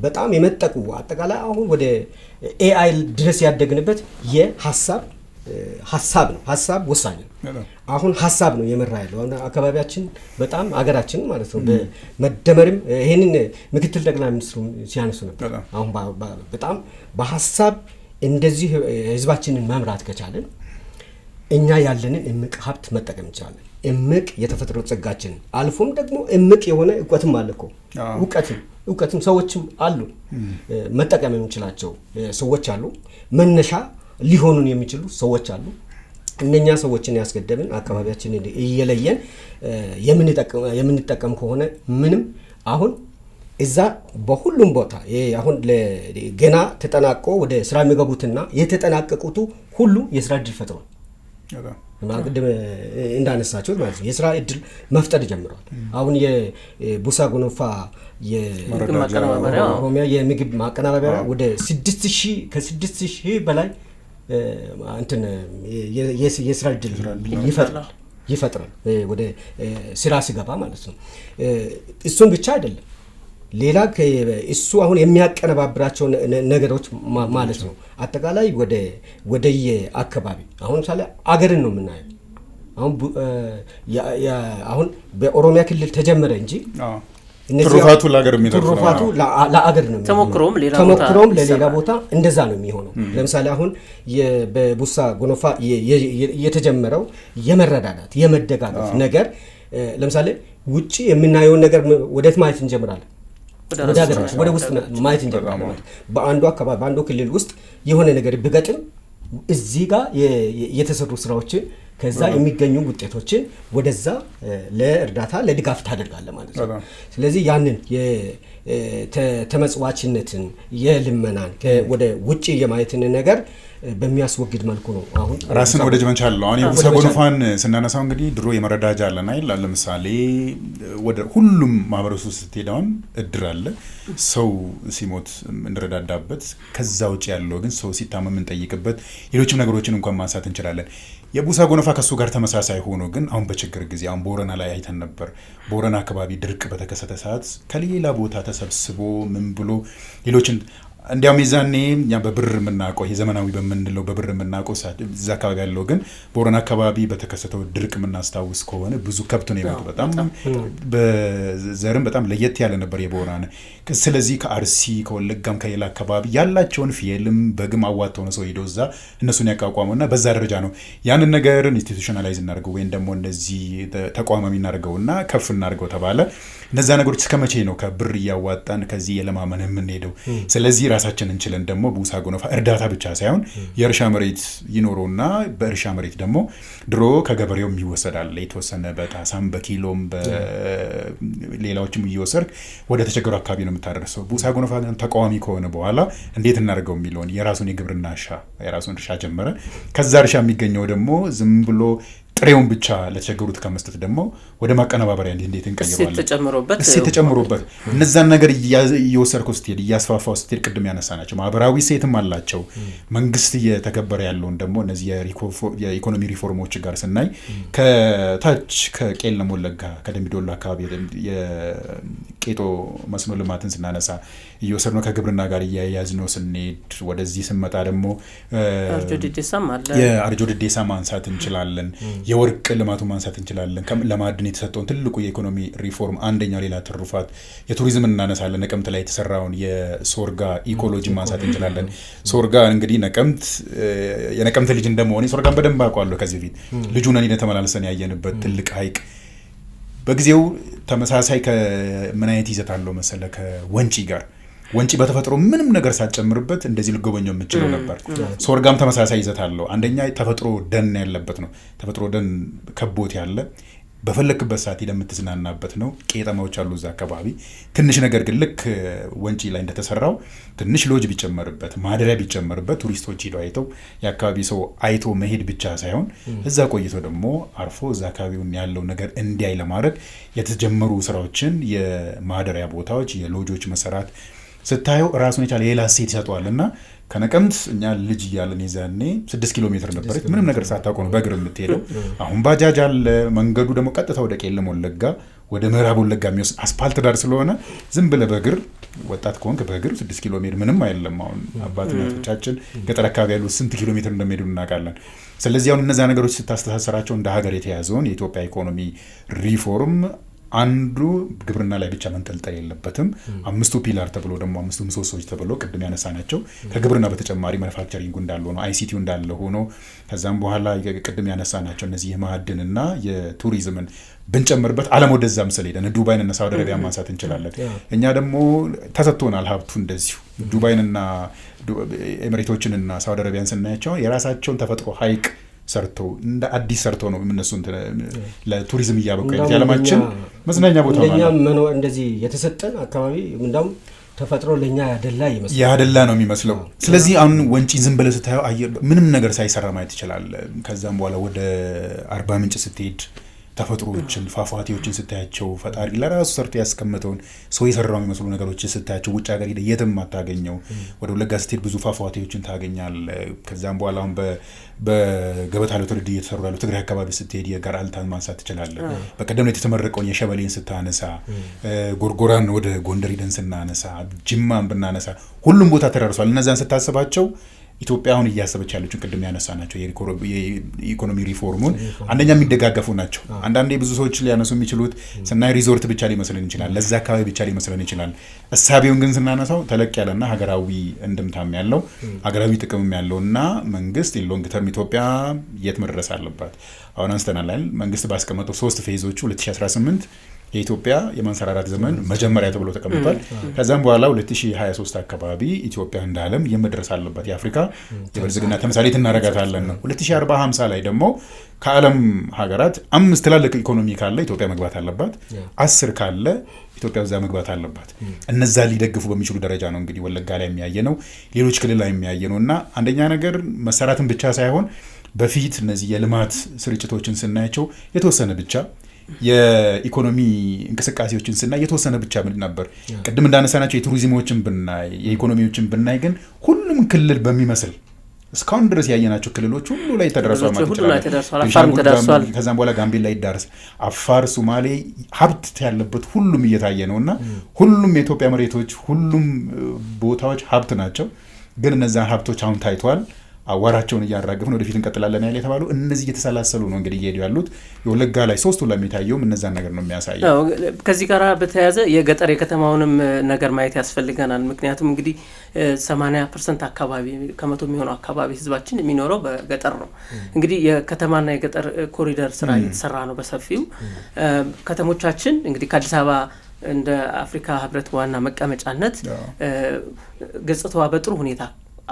በጣም የመጠቁ አጠቃላይ አሁን ወደ ኤአይ ድረስ ያደግንበት ሀሳብ ነው። ሀሳብ ወሳኝ ነው። አሁን ሀሳብ ነው የመራ ያለው አሁን አካባቢያችን በጣም አገራችን ማለት ነው። በመደመርም ይሄንን ምክትል ጠቅላይ ሚኒስትሩ ሲያነሱ ነበር። አሁን በጣም በሀሳብ እንደዚህ ህዝባችንን መምራት ከቻለን እኛ ያለንን እምቅ ሀብት መጠቀም እንችላለን። እምቅ የተፈጥሮ ጸጋችንን አልፎም ደግሞ እምቅ የሆነ እውቀትም አለ እኮ እውቀትም ሰዎችም አሉ መጠቀም የምንችላቸው ሰዎች አሉ። መነሻ ሊሆኑን የሚችሉ ሰዎች አሉ። እነኛ ሰዎችን ያስገደብን አካባቢያችንን እየለየን የምንጠቀም ከሆነ ምንም አሁን እዛ በሁሉም ቦታ አሁን ገና ተጠናቆ ወደ ስራ የሚገቡትና የተጠናቀቁት ሁሉ የስራ እድል ፈጥሯል። ማቅደም እንዳነሳቸው ማለት ነው የስራ እድል መፍጠር ጀምሯል። አሁን የቡሳ ጎኖፋ የኦሮሚያ የምግብ ማቀነባበሪያ ወደ 6000 በላይ እንትን የስራ እድል ይፈጥራል ወደ ስራ ሲገባ ማለት ነው። እሱን ብቻ አይደለም ሌላ እሱ አሁን የሚያቀነባብራቸው ነገሮች ማለት ነው። አጠቃላይ ወደየ አካባቢ አሁን ምሳሌ አገርን ነው የምናየው። አሁን በኦሮሚያ ክልል ተጀመረ እንጂ ትሩፋቱ ለአገር ነው። ተሞክሮም ለሌላ ቦታ እንደዛ ነው የሚሆነው። ለምሳሌ አሁን በቡሳ ጎኖፋ የተጀመረው የመረዳዳት የመደጋገፍ ነገር ለምሳሌ ውጪ የምናየውን ነገር ወዴት ማየት እንጀምራለን? ወደ ውስጥ ማየት እንጀምራለን። በአንዱ አካባቢ በአንዱ ክልል ውስጥ የሆነ ነገር ቢገጥም እዚህ ጋር የተሰሩ ስራዎችን ከዛ የሚገኙ ውጤቶችን ወደዛ ለእርዳታ ለድጋፍ ታደርጋለህ ማለት ነው። ስለዚህ ያንን ተመጽዋችነትን የልመናን ወደ ውጪ የማየትን ነገር በሚያስወግድ መልኩ ነው አሁን ራስን ወደ ጅመንቻል ነው። አሁን የቡሳ ጎኖፋን ስናነሳው እንግዲህ ድሮ የመረዳጃ አለና ይላል። ለምሳሌ ወደ ሁሉም ማህበረሰብ ስትሄዳውን እድር አለ፣ ሰው ሲሞት እንረዳዳበት። ከዛ ውጪ ያለው ግን ሰው ሲታመም እንጠይቅበት፣ ሌሎችም ነገሮችን እንኳን ማንሳት እንችላለን። የቡሳ ጎኖፋ ከሱ ጋር ተመሳሳይ ሆኖ ግን አሁን በችግር ጊዜ አሁን ቦረና ላይ አይተን ነበር። ቦረና አካባቢ ድርቅ በተከሰተ ሰዓት ከሌላ ቦታ ተሰብስቦ ምን ብሎ ሌሎችን እንዲያውም የዛኔ ያ በብር የምናውቀው የዘመናዊ በምንለው በብር የምናውቀው እዛ አካባቢ ያለው ግን ቦረና አካባቢ በተከሰተው ድርቅ የምናስታውስ ከሆነ ብዙ ከብት ነው የመጡ። በጣም በዘርም በጣም ለየት ያለ ነበር የቦረና። ስለዚህ ከአርሲ ከወለጋም ከሌላ አካባቢ ያላቸውን ፍየልም በግም አዋጥተው ነው ሰው ሄደው እዛ እነሱን ያቋቋመውና በዛ ደረጃ ነው ያንን ነገር ኢንስቲቱሽናላይዝ እናደርገው ወይም ደግሞ እንደዚህ ተቋማዊ እናደርገውና ከፍ እናደርገው ተባለ። እነዛ ነገሮች እስከመቼ ነው ከብር እያዋጣን ከዚህ የለማመን የምንሄደው? ስለዚህ ራሳችን እንችለን ደግሞ ቡሳ ጎኖፋ እርዳታ ብቻ ሳይሆን የእርሻ መሬት ይኖረውና በእርሻ መሬት ደግሞ ድሮ ከገበሬውም ይወሰዳል የተወሰነ በታሳም በኪሎም በሌላዎችም እየወሰድክ ወደ ተቸገሩ አካባቢ ነው የምታደርሰው። ቡሳ ጎኖፋ ግን ተቃዋሚ ከሆነ በኋላ እንዴት እናደርገው የሚለውን የራሱን የግብርና የራሱን እርሻ ጀመረ። ከዛ እርሻ የሚገኘው ደግሞ ዝም ብሎ ጥሬውን ብቻ ለተቸገሩት ከመስጠት ደግሞ ወደ ማቀነባበሪያ እንዴት እንቀይረዋለን? እሴት ተጨምሮበት እነዛን ነገር እየወሰድከው ስትሄድ እያስፋፋው ስትሄድ ቅድም ያነሳናቸው ማህበራዊ ሴትም አላቸው። መንግስት እየተከበረ ያለውን ደግሞ እነዚህ የኢኮኖሚ ሪፎርሞች ጋር ስናይ ከታች ከቄለም ወለጋ ከደምቢዶሎ አካባቢ የቄጦ መስኖ ልማትን ስናነሳ እየወሰድነው ከግብርና ጋር እያያዝነው ስንሄድ ወደዚህ ስንመጣ ደግሞ የአርጆ ድዴሳ ማንሳት እንችላለን። የወርቅ ልማቱ ማንሳት እንችላለን። ለማዕድን የተሰጠውን ትልቁ የኢኮኖሚ ሪፎርም አንደኛው ሌላ ትሩፋት የቱሪዝም እናነሳለን። ነቀምት ላይ የተሰራውን የሶርጋ ኢኮሎጂ ማንሳት እንችላለን። ሶርጋ እንግዲህ የነቀምት ልጅ እንደመሆኔ ሶርጋን በደንብ አውቀዋለሁ። ከዚህ በፊት ልጁ ነን ተመላልሰን ያየንበት ትልቅ ሐይቅ በጊዜው ተመሳሳይ ከምን አይነት ይዘት አለው መሰለ ከወንጪ ጋር ወንጪ በተፈጥሮ ምንም ነገር ሳትጨምርበት እንደዚህ ልጎበኘው የምችለው ነበር። ሶርጋም ተመሳሳይ ይዘት አለው። አንደኛ ተፈጥሮ ደን ያለበት ነው። ተፈጥሮ ደን ከቦት ያለ በፈለክበት ሰዓት የምትዝናናበት ነው። ቄጠማዎች አሉ እዛ አካባቢ። ትንሽ ነገር ግን ልክ ወንጪ ላይ እንደተሰራው ትንሽ ሎጅ ቢጨመርበት ማደሪያ ቢጨመርበት ቱሪስቶች ሄደው አይተው የአካባቢ ሰው አይቶ መሄድ ብቻ ሳይሆን እዛ ቆይቶ ደግሞ አርፎ እዛ አካባቢውን ያለው ነገር እንዲያይ ለማድረግ የተጀመሩ ስራዎችን የማደሪያ ቦታዎች የሎጆች መሰራት ስታየው ራሱን የቻለ ሌላ ሴት ይሰጠዋል። እና ከነቀምት እኛ ልጅ እያለን የዛኔ 6 ኪሎ ሜትር ነበረች። ምንም ነገር ሳታውቀው ነው በእግር የምትሄደው። አሁን ባጃጅ አለ። መንገዱ ደግሞ ቀጥታ ወደ ቄለም ወለጋ ወደ ምዕራብ ወለጋ የሚወስድ አስፓልት ዳር ስለሆነ ዝም ብለህ በእግር ወጣት ከሆንክ በእግር 6 ኪሎ ሜትር ምንም አይደለም። አሁን አባቶቻችን ገጠር አካባቢ ያሉ ስንት ኪሎ ሜትር እንደሚሄዱ እናውቃለን። ስለዚህ አሁን እነዛ ነገሮች ስታስተሳሰራቸው እንደ ሀገር የተያዘውን የኢትዮጵያ ኢኮኖሚ ሪፎርም አንዱ ግብርና ላይ ብቻ መንጠልጠል የለበትም። 5ቱ ፒላር ተብሎ ደግሞ 5ቱ ምሰሶች ተብሎ ቅድም ያነሳናቸው ከግብርና በተጨማሪ ማኑፋክቸሪንግ እንዳለ ሆኖ አይሲቲው እንዳለ ሆኖ ከዛም በኋላ ቅድም ያነሳናቸው እነዚህ የማዕድንና የቱሪዝምን ብንጨምርበት ዓለም ወደዛም ስለሄደ ዱባይንና ሳውዲ አረቢያ ማንሳት እንችላለን። እኛ ደግሞ ተሰጥቶናል ሀብቱ እንደዚሁ ዱባይንና ኤሚሬቶችንና ሳውዲ አረቢያን ስናያቸው የራሳቸውን ተፈጥሮ ሀይቅ ሰርተው እንደ አዲስ ሰርተው ነው እነሱን ለቱሪዝም እያበቁ ያለማችን መዝናኛ ቦታ ነው። እንደዚህ የተሰጠን አካባቢ እንደውም ተፈጥሮ ለኛ ያደላ ነው የሚመስለው። ስለዚህ አሁን ወንጪ ዝም ብለህ ስታየው ምንም ነገር ሳይሰራ ማየት ይችላል። ከዛም በኋላ ወደ አርባ ምንጭ ስትሄድ ተፈጥሮዎችን ፏፏቴዎችን ስታያቸው ፈጣሪ ለራሱ ሰርቶ ያስቀመጠውን ሰው የሰራው የሚመስሉ ነገሮችን ስታያቸው ውጭ ሀገር ሄደህ የትም አታገኘው። ወደ ወለጋ ስትሄድ ብዙ ፏፏቴዎችን ታገኛለህ። ከዛም በኋላ አሁን በገበታ ለትውልድ እየተሰሩ ያሉ ትግራይ አካባቢ ስትሄድ የጋራልታን ማንሳት ትችላለህ። በቀደም ላይ የተመረቀውን የሸበሌን ስታነሳ፣ ጎርጎራን ወደ ጎንደር ሄደን ስናነሳ፣ ጅማን ብናነሳ ሁሉም ቦታ ተዳርሷል። እነዛን ስታስባቸው ኢትዮጵያ አሁን እያሰበች ያለችው ቅድም ያነሳናቸው የኢኮኖሚ ሪፎርሙን አንደኛ የሚደጋገፉ ናቸው። አንዳንዴ ብዙ ሰዎች ሊያነሱ የሚችሉት ስናይ ሪዞርት ብቻ ሊመስለን ይችላል፣ ለዛ አካባቢ ብቻ ሊመስለን ይችላል። እሳቤውን ግን ስናነሳው ተለቅ ያለና ሀገራዊ እንድምታም ያለው ሀገራዊ ጥቅምም ያለውና መንግስት ሎንግ ተርም ኢትዮጵያ የት መድረስ አለባት አሁን አንስተናል። መንግስት ባስቀመጠው 3 ፌዞቹ 2018 የኢትዮጵያ የማንሰራራት ዘመን መጀመሪያ ተብሎ ተቀምጧል። ከዛም በኋላ 2023 አካባቢ ኢትዮጵያ እንደ ዓለም የመድረስ አለባት የአፍሪካ የብልጽግና ተምሳሌት እናረጋታለን ነው። 2040-50 ላይ ደግሞ ከዓለም ሀገራት 5 ትላልቅ ኢኮኖሚ ካለ ኢትዮጵያ መግባት አለባት፣ 10 ካለ ኢትዮጵያ እዛ መግባት አለባት። እነዛ ሊደግፉ በሚችሉ ደረጃ ነው እንግዲህ ወለጋ ላይ የሚያየ ነው፣ ሌሎች ክልል ላይ የሚያየ ነው። እና አንደኛ ነገር መሰራትን ብቻ ሳይሆን በፊት እነዚህ የልማት ስርጭቶችን ስናያቸው የተወሰነ ብቻ የኢኮኖሚ እንቅስቃሴዎችን ስናይ የተወሰነ ብቻ ምን ነበር። ቅድም እንዳነሳናቸው የቱሪዝሞችን ብናይ የኢኮኖሚዎችን ብናይ ግን ሁሉም ክልል በሚመስል እስካሁን ድረስ ያየናቸው ክልሎች ሁሉ ላይ ተደርሷል ማለት ይችላል። ከዛም በኋላ ጋምቤላ ይዳረስ፣ አፋር፣ ሶማሌ ሀብት ያለበት ሁሉም እየታየ ነውና ሁሉም የኢትዮጵያ መሬቶች ሁሉም ቦታዎች ሀብት ናቸው። ግን እነዛ ሀብቶች አሁን ታይቷል። አዋራቸውን እያራገፍን ወደፊት እንቀጥላለን ያለ የተባሉ እነዚህ እየተሰላሰሉ ነው እንግዲህ እየሄዱ ያሉት። የወለጋ ላይ 3ቱ ላይ የሚታየውም እነዛን ነገር ነው የሚያሳየው። ከዚህ ጋር በተያያዘ የገጠር የከተማውንም ነገር ማየት ያስፈልገናል። ምክንያቱም እንግዲህ 80% አካባቢ ከመቶ የሚሆነው አካባቢ ህዝባችን የሚኖረው በገጠር ነው። እንግዲህ የከተማና የገጠር ኮሪደር ስራ እየተሰራ ነው በሰፊው። ከተሞቻችን እንግዲህ ከአዲስ አበባ እንደ አፍሪካ ህብረት ዋና መቀመጫነት ገጽታዋ በጥሩ ሁኔታ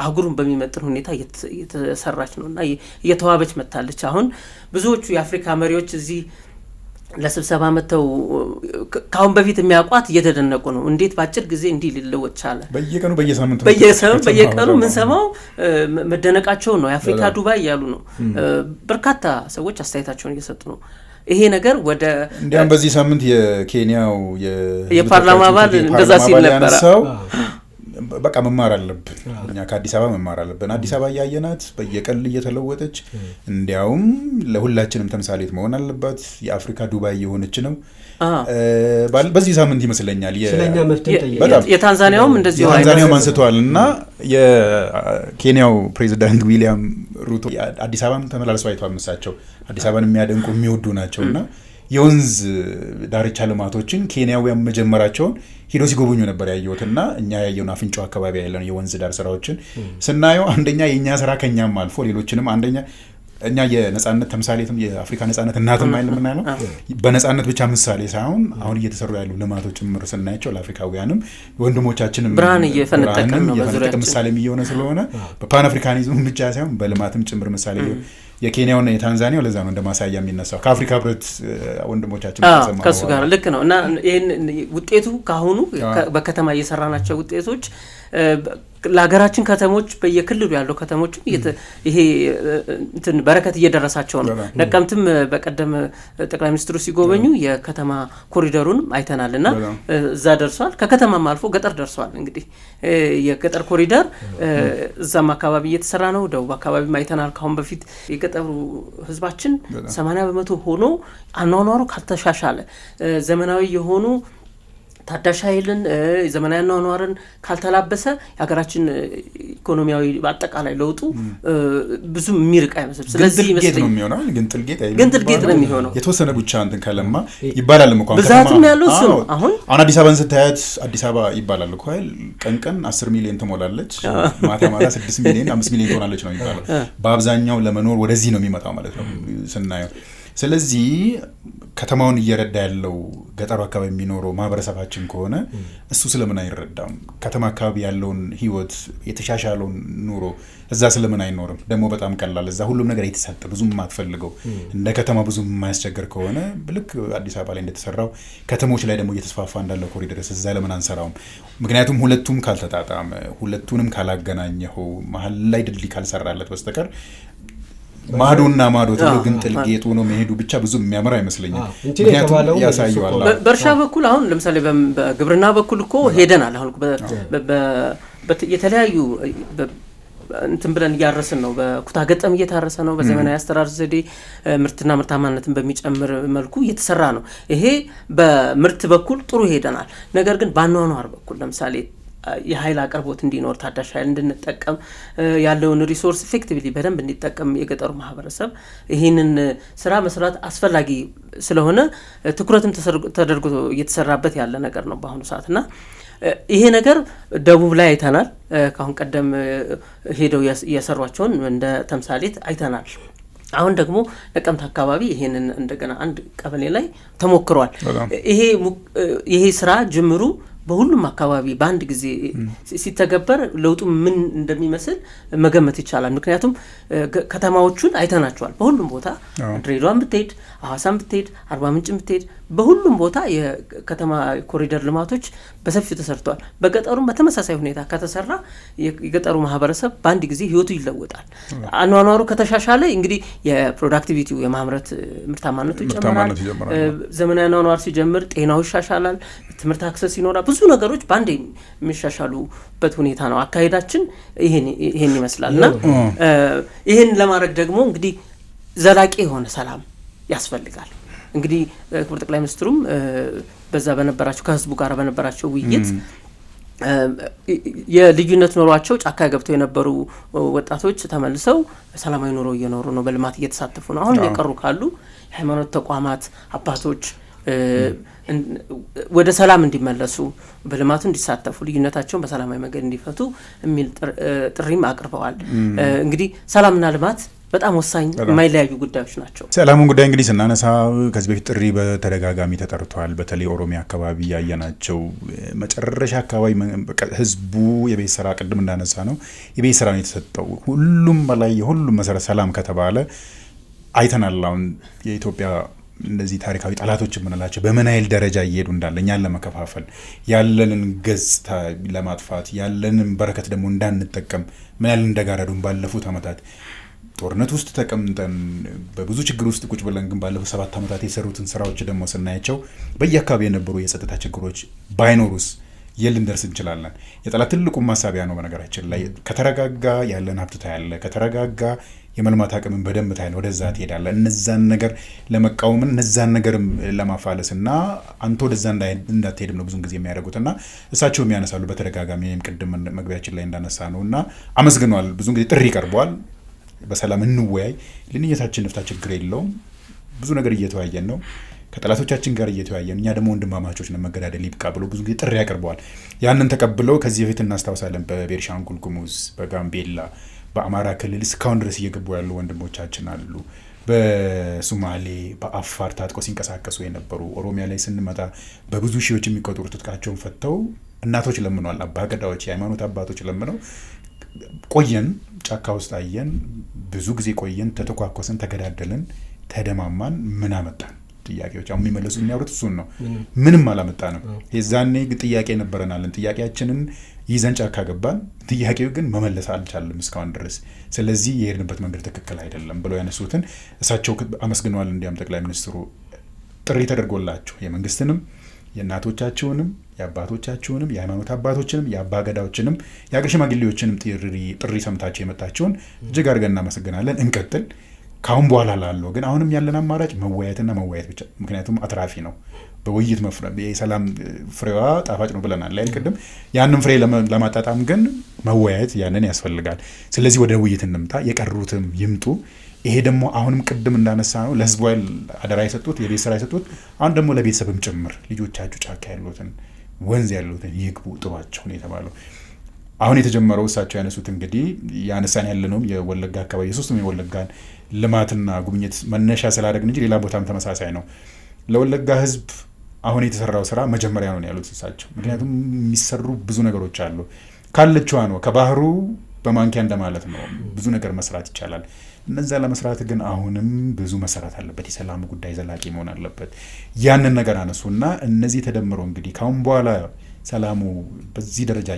አህጉሩን በሚመጥን ሁኔታ እየተሰራች ነውና እየተዋበች መጣለች። አሁን ብዙዎቹ የአፍሪካ መሪዎች እዚህ ለስብሰባ መተው ካሁን በፊት የሚያውቋት እየተደነቁ ነው። እንዴት ባጭር ጊዜ እንዲህ ሊለወጥ ቻለ? በየቀኑ ምን ሰማው መደነቃቸው ነው። የአፍሪካ ዱባይ እያሉ ነው። በርካታ ሰዎች አስተያየታቸውን እየሰጡ ነው። ይሄ ነገር ወደ እንዲያም በዚህ ሳምንት የኬንያው የፓርላማ አባል እንደዛ ሲል ነበር። በቃ መማር አለብን እኛ ከአዲስ አበባ መማር አለብን። አዲስ አበባ ያየናት በየቀል እየተለወጠች እንዲያውም ለሁላችንም ተምሳሌት መሆን አለባት። የአፍሪካ ዱባይ የሆነች ነው። በዚህ ሳምንት ይመስለኛል የታንዛኒያውም እንደዚህ ታንዛኒያውም አንስተዋል እና የኬንያው ፕሬዚዳንት ዊሊያም ሩቶ አዲስ አበባን ተመላልሰው አይተዋል። ምሳቸው አዲስ አበባን የሚያደንቁ የሚወዱ ናቸውና የወንዝ ዳርቻ ልማቶችን ኬንያውያን መጀመራቸውን ሄዶ ሲጎበኙ ነበር ያየሁትና እኛ ያየውን አፍንጫው አካባቢ ያለውን የወንዝ ዳር ስራዎችን ስናየው አንደኛ የኛ ስራ ከኛም አልፎ ሌሎችንም አንደኛ እኛ የነጻነት ተምሳሌትም የአፍሪካ ነጻነት እናትም አይደለም ምናለው በነጻነት ብቻ ምሳሌ ሳይሆን አሁን እየተሰሩ ያሉ ልማቶች ጭምር ስናያቸው ለአፍሪካውያንም ወንድሞቻችንም ብርሃን እየፈነጠቅን ነው በዙሪያችን ምሳሌ የሚሆነ ስለሆነ በፓን አፍሪካኒዝም ብቻ ሳይሆን በልማትም ጭምር ምሳሌ የኬንያውና የታንዛኒያው ለዛ ነው እንደማሳያ የሚነሳው ከአፍሪካ ህብረት ወንድሞቻችን ከሱ ጋር ልክ ነው። እና ይሄን ውጤቱ ካሁኑ በከተማ እየሰራናቸው ውጤቶች ለሀገራችን ከተሞች በየክልሉ ያለው ከተሞችም ይሄ እንትን በረከት እየደረሳቸው ነው። ነቀምትም በቀደም ጠቅላይ ሚኒስትሩ ሲጎበኙ የከተማ ኮሪደሩን አይተናልና እዛ ደርሷል። ከከተማም አልፎ ገጠር ደርሷል። እንግዲህ የገጠር ኮሪደር እዛም አካባቢ እየተሰራ ነው። ደቡብ አካባቢ አይተናል። ካሁን በፊት የገጠሩ ህዝባችን 80% ሆኖ አኗኗሩ ካልተሻሻለ ዘመናዊ የሆኑ ታዳሽ ኃይልን ዘመናዊ አኗኗርን ካልተላበሰ የሀገራችን ኢኮኖሚያዊ በአጠቃላይ ለውጡ ብዙ የሚርቅ አይመስልም። ስለዚህ ይመስለኛል ነው የሚሆነው። ግን ጥልቄት ነው የሚሆነው። የተወሰነ ብቻ እንትን ከለማ ይባላል እኮ ብዛትም ያለው እሱ ነው። አሁን አዲስ አበባን ስታያት አዲስ አበባ ይባላል እኮ አይደል? ቀን 10 ሚሊዮን ትሞላለች፣ ማታ 6 ሚሊዮን 5 ሚሊዮን ትሆናለች ነው የሚባለው። በአብዛኛው ለመኖር ወደዚህ ነው የሚመጣው ማለት ነው ስናየው። ስለዚህ ከተማውን እየረዳ ያለው ገጠሩ አካባቢ የሚኖረው ማህበረሰባችን ከሆነ እሱ ስለምን አይረዳም? ከተማ አካባቢ ያለውን ህይወት የተሻሻለውን ኑሮ እዛ ስለምን አይኖርም? ደግሞ በጣም ቀላል፣ እዛ ሁሉም ነገር የተሰጠ ብዙም የማትፈልገው እንደ ከተማ ብዙም የማያስቸግር ከሆነ ልክ አዲስ አበባ ላይ እንደተሰራው ከተሞች ላይ ደግሞ እየተስፋፋ እንዳለው ኮሪደርስ እዛ ለምን አንሰራውም? ምክንያቱም ሁለቱም ካልተጣጣመ፣ ሁለቱንም ካላገናኘው፣ መሀል ላይ ድልድይ ካልሰራለት በስተቀር ማዶና ማዶ ተብሎ ግን ጥልቄቱ ነው መሄዱ ብቻ ብዙ የሚያምር አይመስለኝም። ምክንያቱም ያሳየዋል። በእርሻ በኩል አሁን ለምሳሌ በግብርና በኩል እኮ ሄደናል። አሁን የተለያዩ እንትን ብለን እያረስን ነው። በኩታ ገጠም እየታረሰ ነው። በዘመናዊ አስተራረስ ዘዴ ምርትና ምርታማነትን በሚጨምር መልኩ እየተሰራ ነው። ይሄ በምርት በኩል ጥሩ ሄደናል። ነገር ግን በአኗኗር በኩል ለምሳሌ የኃይል አቅርቦት እንዲኖር ታዳሽ ኃይል እንድንጠቀም ያለውን ሪሶርስ ኢፌክቲቭሊ በደንብ እንዲጠቀም የገጠሩ ማህበረሰብ ይህንን ስራ መስራት አስፈላጊ ስለሆነ ትኩረትም ተደርጎ እየተሰራበት ያለ ነገር ነው በአሁኑ ሰዓትና ይሄ ነገር ደቡብ ላይ አይተናል። ካሁን ቀደም ሄደው የሰሯቸውን እንደ ተምሳሌት አይተናል። አሁን ደግሞ ነቀምት አካባቢ ይሄንን እንደገና አንድ ቀበሌ ላይ ተሞክሯል። ይሄ ስራ ጅምሩ በሁሉም አካባቢ በአንድ ጊዜ ሲተገበር ለውጡ ምን እንደሚመስል መገመት ይቻላል። ምክንያቱም ከተማዎቹን አይተናቸዋል። በሁሉም ቦታ ድሬዳዋን ብትሄድ፣ ሐዋሳን ብትሄድ፣ አርባ ምንጭን ብትሄድ በሁሉም ቦታ የከተማ ኮሪደር ልማቶች በሰፊው ተሰርተዋል። በገጠሩም በተመሳሳይ ሁኔታ ከተሰራ የገጠሩ ማህበረሰብ በአንድ ጊዜ ህይወቱ ይለወጣል። አኗኗሩ ከተሻሻለ እንግዲህ የፕሮዳክቲቪቲው የማምረት ምርታማነቱ ይጨምራል። ዘመናዊ አኗኗር ሲጀምር ጤናው ይሻሻላል። ትምህርት አክሰስ ይኖራል። ብዙ ነገሮች በአንድ የሚሻሻሉበት ሁኔታ ነው። አካሄዳችን ይሄን ይመስላልና ይሄን ለማድረግ ደግሞ እንግዲህ ዘላቂ የሆነ ሰላም ያስፈልጋል። እንግዲህ ክቡር ጠቅላይ ሚኒስትሩም በዛ በነበራቸው ከህዝቡ ጋር በነበራቸው ውይይት የልዩነት ኖሯቸው ጫካ ገብተው የነበሩ ወጣቶች ተመልሰው ሰላማዊ ኑሮ እየኖሩ ነው፣ በልማት እየተሳተፉ ነው። አሁን የቀሩ ካሉ የሃይማኖት ተቋማት አባቶች ወደ ሰላም እንዲመለሱ፣ በልማቱ እንዲሳተፉ፣ ልዩነታቸውን በሰላማዊ መንገድ እንዲፈቱ የሚል ጥሪም አቅርበዋል። እንግዲህ ሰላምና ልማት በጣም ወሳኝ የማይለያዩ ጉዳዮች ናቸው። ሰላሙን ጉዳይ እንግዲህ ስናነሳ ከዚህ በፊት ጥሪ በተደጋጋሚ ተጠርቷል። በተለይ ኦሮሚያ አካባቢ ያየናቸው መጨረሻ አካባቢ ህዝቡ የቤት ስራ ቅድም እንዳነሳ ነው የቤት ስራ ነው የተሰጠው። ሁሉም በላይ የሁሉም መሰረት ሰላም ከተባለ አይተናል። አሁን የኢትዮጵያ እንደዚህ ታሪካዊ ጠላቶች የምንላቸው በምን ያህል ደረጃ እየሄዱ እንዳለ እኛን ለመከፋፈል ያለንን ገጽታ ለማጥፋት ያለንን በረከት ደግሞ እንዳንጠቀም ምን ያህል እንደጋረዱን ባለፉት አመታት ጦርነት ውስጥ ተቀምጠን በብዙ ችግር ውስጥ ቁጭ ብለን ግን ባለፉት 7 አመታት የሰሩትን ስራዎች ደግሞ ስናያቸው በየአካባቢ የነበሩ የጸጥታ ችግሮች ባይኖሩስ የልንደርስ እንችላለን። የጠላት ትልቁ ማሳቢያ ነው። በነገራችን ላይ ከተረጋጋ ያለን ሀብት ታያለ፣ ከተረጋጋ የመልማት አቅምን በደንብ ታያለ፣ ወደዛ ትሄዳለ። እነዛን ነገር ለመቃወምን እነዛን ነገርም ለማፋለስና አንተ ወደዛ እንዳትሄድም ነው ብዙ ጊዜ የሚያደርጉትና እሳቸው የሚያነሳሉ በተደጋጋሚ ቅድም መግቢያችን ላይ እንዳነሳ ነውና አመስግነዋል። ብዙ ጊዜ ጥሪ ቀርቧል። በሰላም እንወያይ፣ ልንየታችን ንፍታ፣ ችግር የለውም። ብዙ ነገር እየተወያየን ነው ከጠላቶቻችን ጋር እየተወያየን፣ እኛ ደግሞ ወንድማማቾች ነን፣ መገዳደል ይብቃ ብሎ ብዙ ጊዜ ጥሪ ያቀርበዋል። ያንን ተቀብለው ከዚህ በፊት እናስታውሳለን በቤኒሻንጉል ጉሙዝ፣ በጋምቤላ፣ በአማራ ክልል እስካሁን ድረስ እየገቡ ያሉ ወንድሞቻችን አሉ። በሶማሌ፣ በአፋር ታጥቀው ሲንቀሳቀሱ የነበሩ፣ ኦሮሚያ ላይ ስንመጣ በብዙ ሺዎች የሚቆጠሩ ትጥቃቸውን ፈተው እናቶች ለምነዋል። አባገዳዎች፣ የሃይማኖት አባቶች ለምነው ቆየን፣ ጫካ ውስጥ አየን፣ ብዙ ጊዜ ቆየን፣ ተተኳኮስን፣ ተገዳደልን፣ ተደማማን። ምን አመጣን? ጥያቄዎች አሁን የሚመለሱ የሚያወሩት እሱን ነው። ምንም አላመጣንም። የዛኔ ጥያቄ ነበረናልን፣ ጥያቄያችንን ይዘን ጫካ ገባን። ጥያቄው ግን መመለስ አልቻለም እስካሁን ድረስ። ስለዚህ የሄድንበት መንገድ ትክክል አይደለም ብለው ያነሱትን እሳቸው አመስግነዋል። እንዲያም ጠቅላይ ሚኒስትሩ ጥሪ ተደርጎላቸው የመንግስትንም የእናቶቻቸውንም የአባቶቻቸውንም የሃይማኖት አባቶችንም የአባገዳዎችንም የአገር ሽማግሌዎችንም ጥሪ ሰምታቸው የመጣቸውን እጅግ አድርገን እናመሰግናለን። እንቀጥል። ካሁን በኋላ ላለው ግን አሁንም ያለን አማራጭ መወያየትና መወያየት ብቻ። ምክንያቱም አትራፊ ነው። በውይይት መፍረም የሰላም ፍሬዋ ጣፋጭ ነው ብለናል ላይ ቅድም። ያንን ፍሬ ለማጣጣም ግን መወያየት ያንን ያስፈልጋል። ስለዚህ ወደ ውይይት እንምጣ፣ የቀሩትም ይምጡ። ይሄ ደግሞ አሁንም ቅድም እንዳነሳ ነው ለህዝቡ አደራ የሰጡት የቤት ስራ የሰጡት አሁን ደግሞ ለቤተሰብም ጭምር ልጆቻችሁ ጫካ ያሉትን ወንዝ ያሉትን ይግቡ ጥሯቸው ነው የተባለው። አሁን የተጀመረው እሳቸው ያነሱት እንግዲህ ያነሳን ያለነውም የወለጋ አካባቢ የሶስቱም የወለጋን ልማትና ጉብኝት መነሻ ስላደረግን እንጂ ሌላ ቦታም ተመሳሳይ ነው። ለወለጋ ህዝብ አሁን የተሰራው ስራ መጀመሪያ ነው ያሉት እሳቸው። ምክንያቱም የሚሰሩ ብዙ ነገሮች አሉ። ካለችዋ ነው ከባህሩ በማንኪያ እንደማለት ነው። ብዙ ነገር መስራት ይቻላል። እነዛ ለመስራት ግን አሁንም ብዙ መሰራት አለበት። የሰላም ጉዳይ ዘላቂ መሆን አለበት። ያንን ነገር አነሱና እነዚህ ተደምሮ እንግዲህ ካሁን በኋላ ሰላሙ በዚህ ደረጃ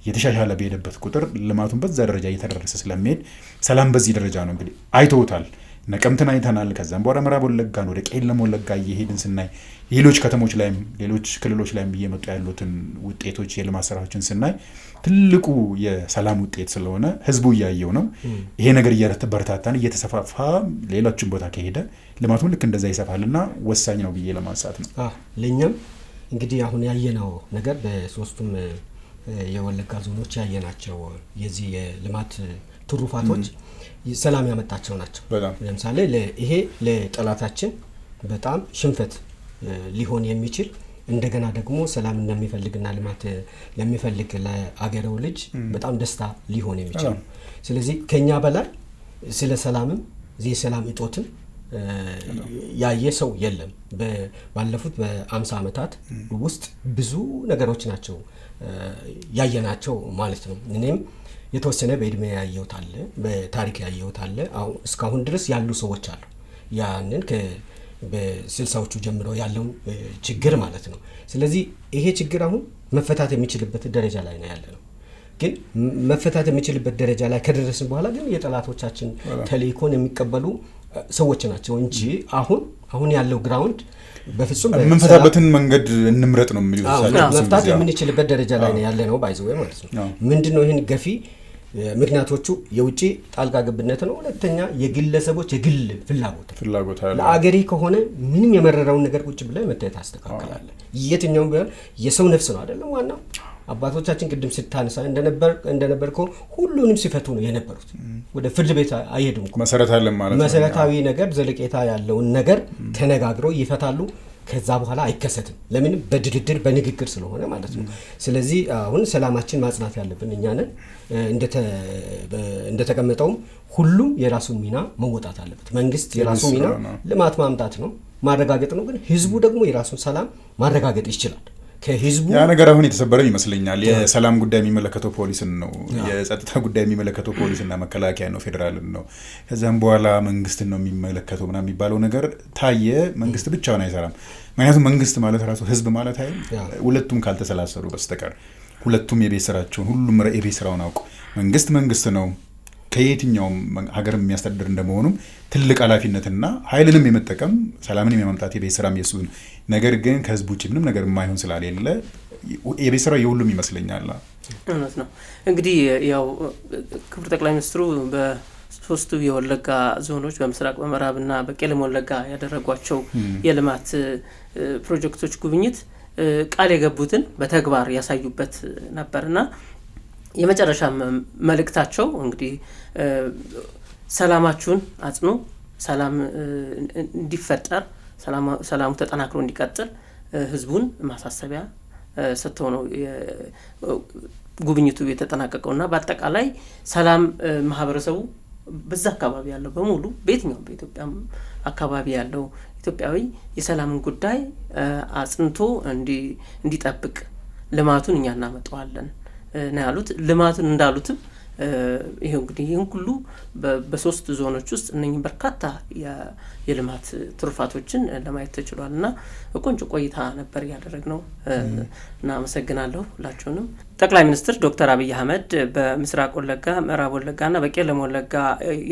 እየተሻሻለ በሄደበት ቁጥር ልማቱን በዛ ደረጃ እየተደረሰ ስለሚሄድ ሰላም በዚህ ደረጃ ነው እንግዲህ አይተውታል። ነቀምትን አይተናል። ከዛም በኋላ ምዕራብ ወለጋን ወደ ቄለም ወለጋ እየሄድን ስናይ ሌሎች ከተሞች ላይም ሌሎች ክልሎች ላይም እየመጡ ያሉትን ውጤቶች የልማት ስራዎችን ስናይ ትልቁ የሰላም ውጤት ስለሆነ ህዝቡ እያየው ነው። ይሄ ነገር እየበረታታን እየተሰፋፋ ሌሎችን ቦታ ከሄደ ልማቱን ልክ እንደዛ ይሰፋልና ወሳኝ ነው ብዬ ለማንሳት ነው። ለኛም እንግዲህ አሁን ያየነው ነገር በሶስቱም የወለጋ ዞኖች ያየናቸው የዚህ የልማት ትሩፋቶች ሰላም ያመጣቸው ናቸው። ለምሳሌ ይሄ ለጠላታችን በጣም ሽንፈት ሊሆን የሚችል እንደገና ደግሞ ሰላም እንደሚፈልግና ልማት ለሚፈልግ ለአገሬው ልጅ በጣም ደስታ ሊሆን የሚችል። ስለዚህ ከኛ በላይ ስለ ሰላምም የሰላም እጦትም ያየ ሰው የለም። ባለፉት በ50 ዓመታት ውስጥ ብዙ ነገሮች ናቸው ያየናቸው ማለት ነው። እኔም የተወሰነ በእድሜ ያየሁት አለ፣ በታሪክ ያየሁት አለ። አሁን እስካሁን ድረስ ያሉ ሰዎች አሉ። ያንን በ60ዎቹ ጀምሮ ያለው ችግር ማለት ነው። ስለዚህ ይሄ ችግር አሁን መፈታት የሚችልበት ደረጃ ላይ ነው ያለ ነው። ግን መፈታት የሚችልበት ደረጃ ላይ ከደረስን በኋላ ግን የጠላቶቻችን ተልእኮን የሚቀበሉ ሰዎች ናቸው እንጂ አሁን ያለው ግራውንድ በፍጹም የምንፈታበትን መንገድ እንምረጥ ነው የሚሉት። መፍታት የምንችልበት ደረጃ ላይ ነው ያለ ነው ባይዘው ማለት ነው። ምንድነው ይሄን ገፊ ምክንያቶቹ? የውጪ ጣልቃ ገብነት ነው። ሁለተኛ የግለሰቦች የግል ፍላጎት አለ። ለአገሬ ከሆነ ምንም የመረረውን ነገር ቁጭ ብለህ መታየት አስተካክላለ። የትኛውም ቢሆን የሰው ነፍስ ነው አይደለም ዋናው። አባቶቻችን ቅድም ስታነሳ እንደነበርከው ሁሉንም ሲፈቱ ነው የነበሩት። ወደ ፍርድ ቤት አይሄዱም። መሰረታዊ ነገር ዘለቄታ ያለውን ነገር ተነጋግረው ይፈታሉ። ከዛ በኋላ አይከሰትም። ለምን? በድርድር በንግግር ስለሆነ ማለት ነው። ስለዚህ አሁን ሰላማችን ማጽናት ያለብን እኛ ነን። እንደተቀመጠውም ሁሉም የራሱን ሚና መወጣት አለበት። መንግስት የራሱ ሚና ልማት ማምጣት ነው፣ ማረጋገጥ ነው። ግን ህዝቡ ደግሞ የራሱን ሰላም ማረጋገጥ ይችላል። ከህዝቡ ያ ነገር አሁን የተሰበረም ይመስለኛል። የሰላም ጉዳይ የሚመለከተው ፖሊስን ነው፣ የጸጥታ ጉዳይ የሚመለከተው ፖሊስና መከላከያ ነው፣ ፌደራልን ነው። ከዛም በኋላ መንግስትን ነው የሚመለከተው ምናምን የሚባለው ነገር ታየ። መንግስት ብቻውን አይሰራም። ምክንያቱም መንግስት ማለት ራሱ ህዝብ ማለት አይደል? ሁለቱም ካልተሰላሰሉ በስተቀር ሁለቱም የቤት ስራቸውን ሁሉም የቤት ስራውን አውቁ። መንግስት ነው ከየትኛውም ሀገር የሚያስተዳድር እንደመሆኑም ትልቅ ኃላፊነትና ኃይልንም የመጠቀም ሰላምንም የማምጣት የቤት ስራም የሱ ነው። ነገር ግን ከህዝብ ውጭ ምንም ነገር የማይሆን ስላሌለ የቤት ስራ የሁሉም ይመስለኛል። እውነት ነው። እንግዲህ ያው ክቡር ጠቅላይ ሚኒስትሩ በሶስቱ የወለጋ ዞኖች በምስራቅ በምዕራብና በቄለም ወለጋ ያደረጓቸው የልማት ፕሮጀክቶች ጉብኝት ቃል የገቡትን በተግባር ያሳዩበት ነበርና የመጨረሻ መልእክታቸው እንግዲህ ሰላማችሁን አጽኑ፣ ሰላም እንዲፈጠር፣ ሰላሙ ተጠናክሮ እንዲቀጥል ህዝቡን ማሳሰቢያ ሰጥተው ነው ጉብኝቱ የተጠናቀቀውና በአጠቃላይ ሰላም ማህበረሰቡ በዛ አካባቢ ያለው በሙሉ በየትኛውም በኢትዮጵያ አካባቢ ያለው ኢትዮጵያዊ የሰላምን ጉዳይ አጽንቶ እንዲጠብቅ ልማቱን እኛ እናመጣዋለን ነው ያሉት። ልማቱን እንዳሉትም ይሄ እንግዲህ ይህን ሁሉ በሶስት ዞኖች ውስጥ እነኚህ በርካታ የልማት ትሩፋቶችን ለማየት ተችሏል እና ቆንጆ ቆይታ ነበር ያደረግነው እና አመሰግናለሁ ሁላችሁንም። ጠቅላይ ሚኒስትር ዶክተር አብይ አህመድ በምስራቅ ወለጋ፣ ምዕራብ ወለጋና በቄለም ወለጋ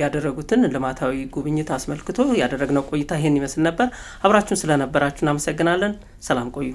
ያደረጉትን ልማታዊ ጉብኝት አስመልክቶ ያደረግነው ቆይታ ይሄን ይመስል ነበር። አብራችሁን ስለነበራችሁ እናመሰግናለን። ሰላም ቆዩ።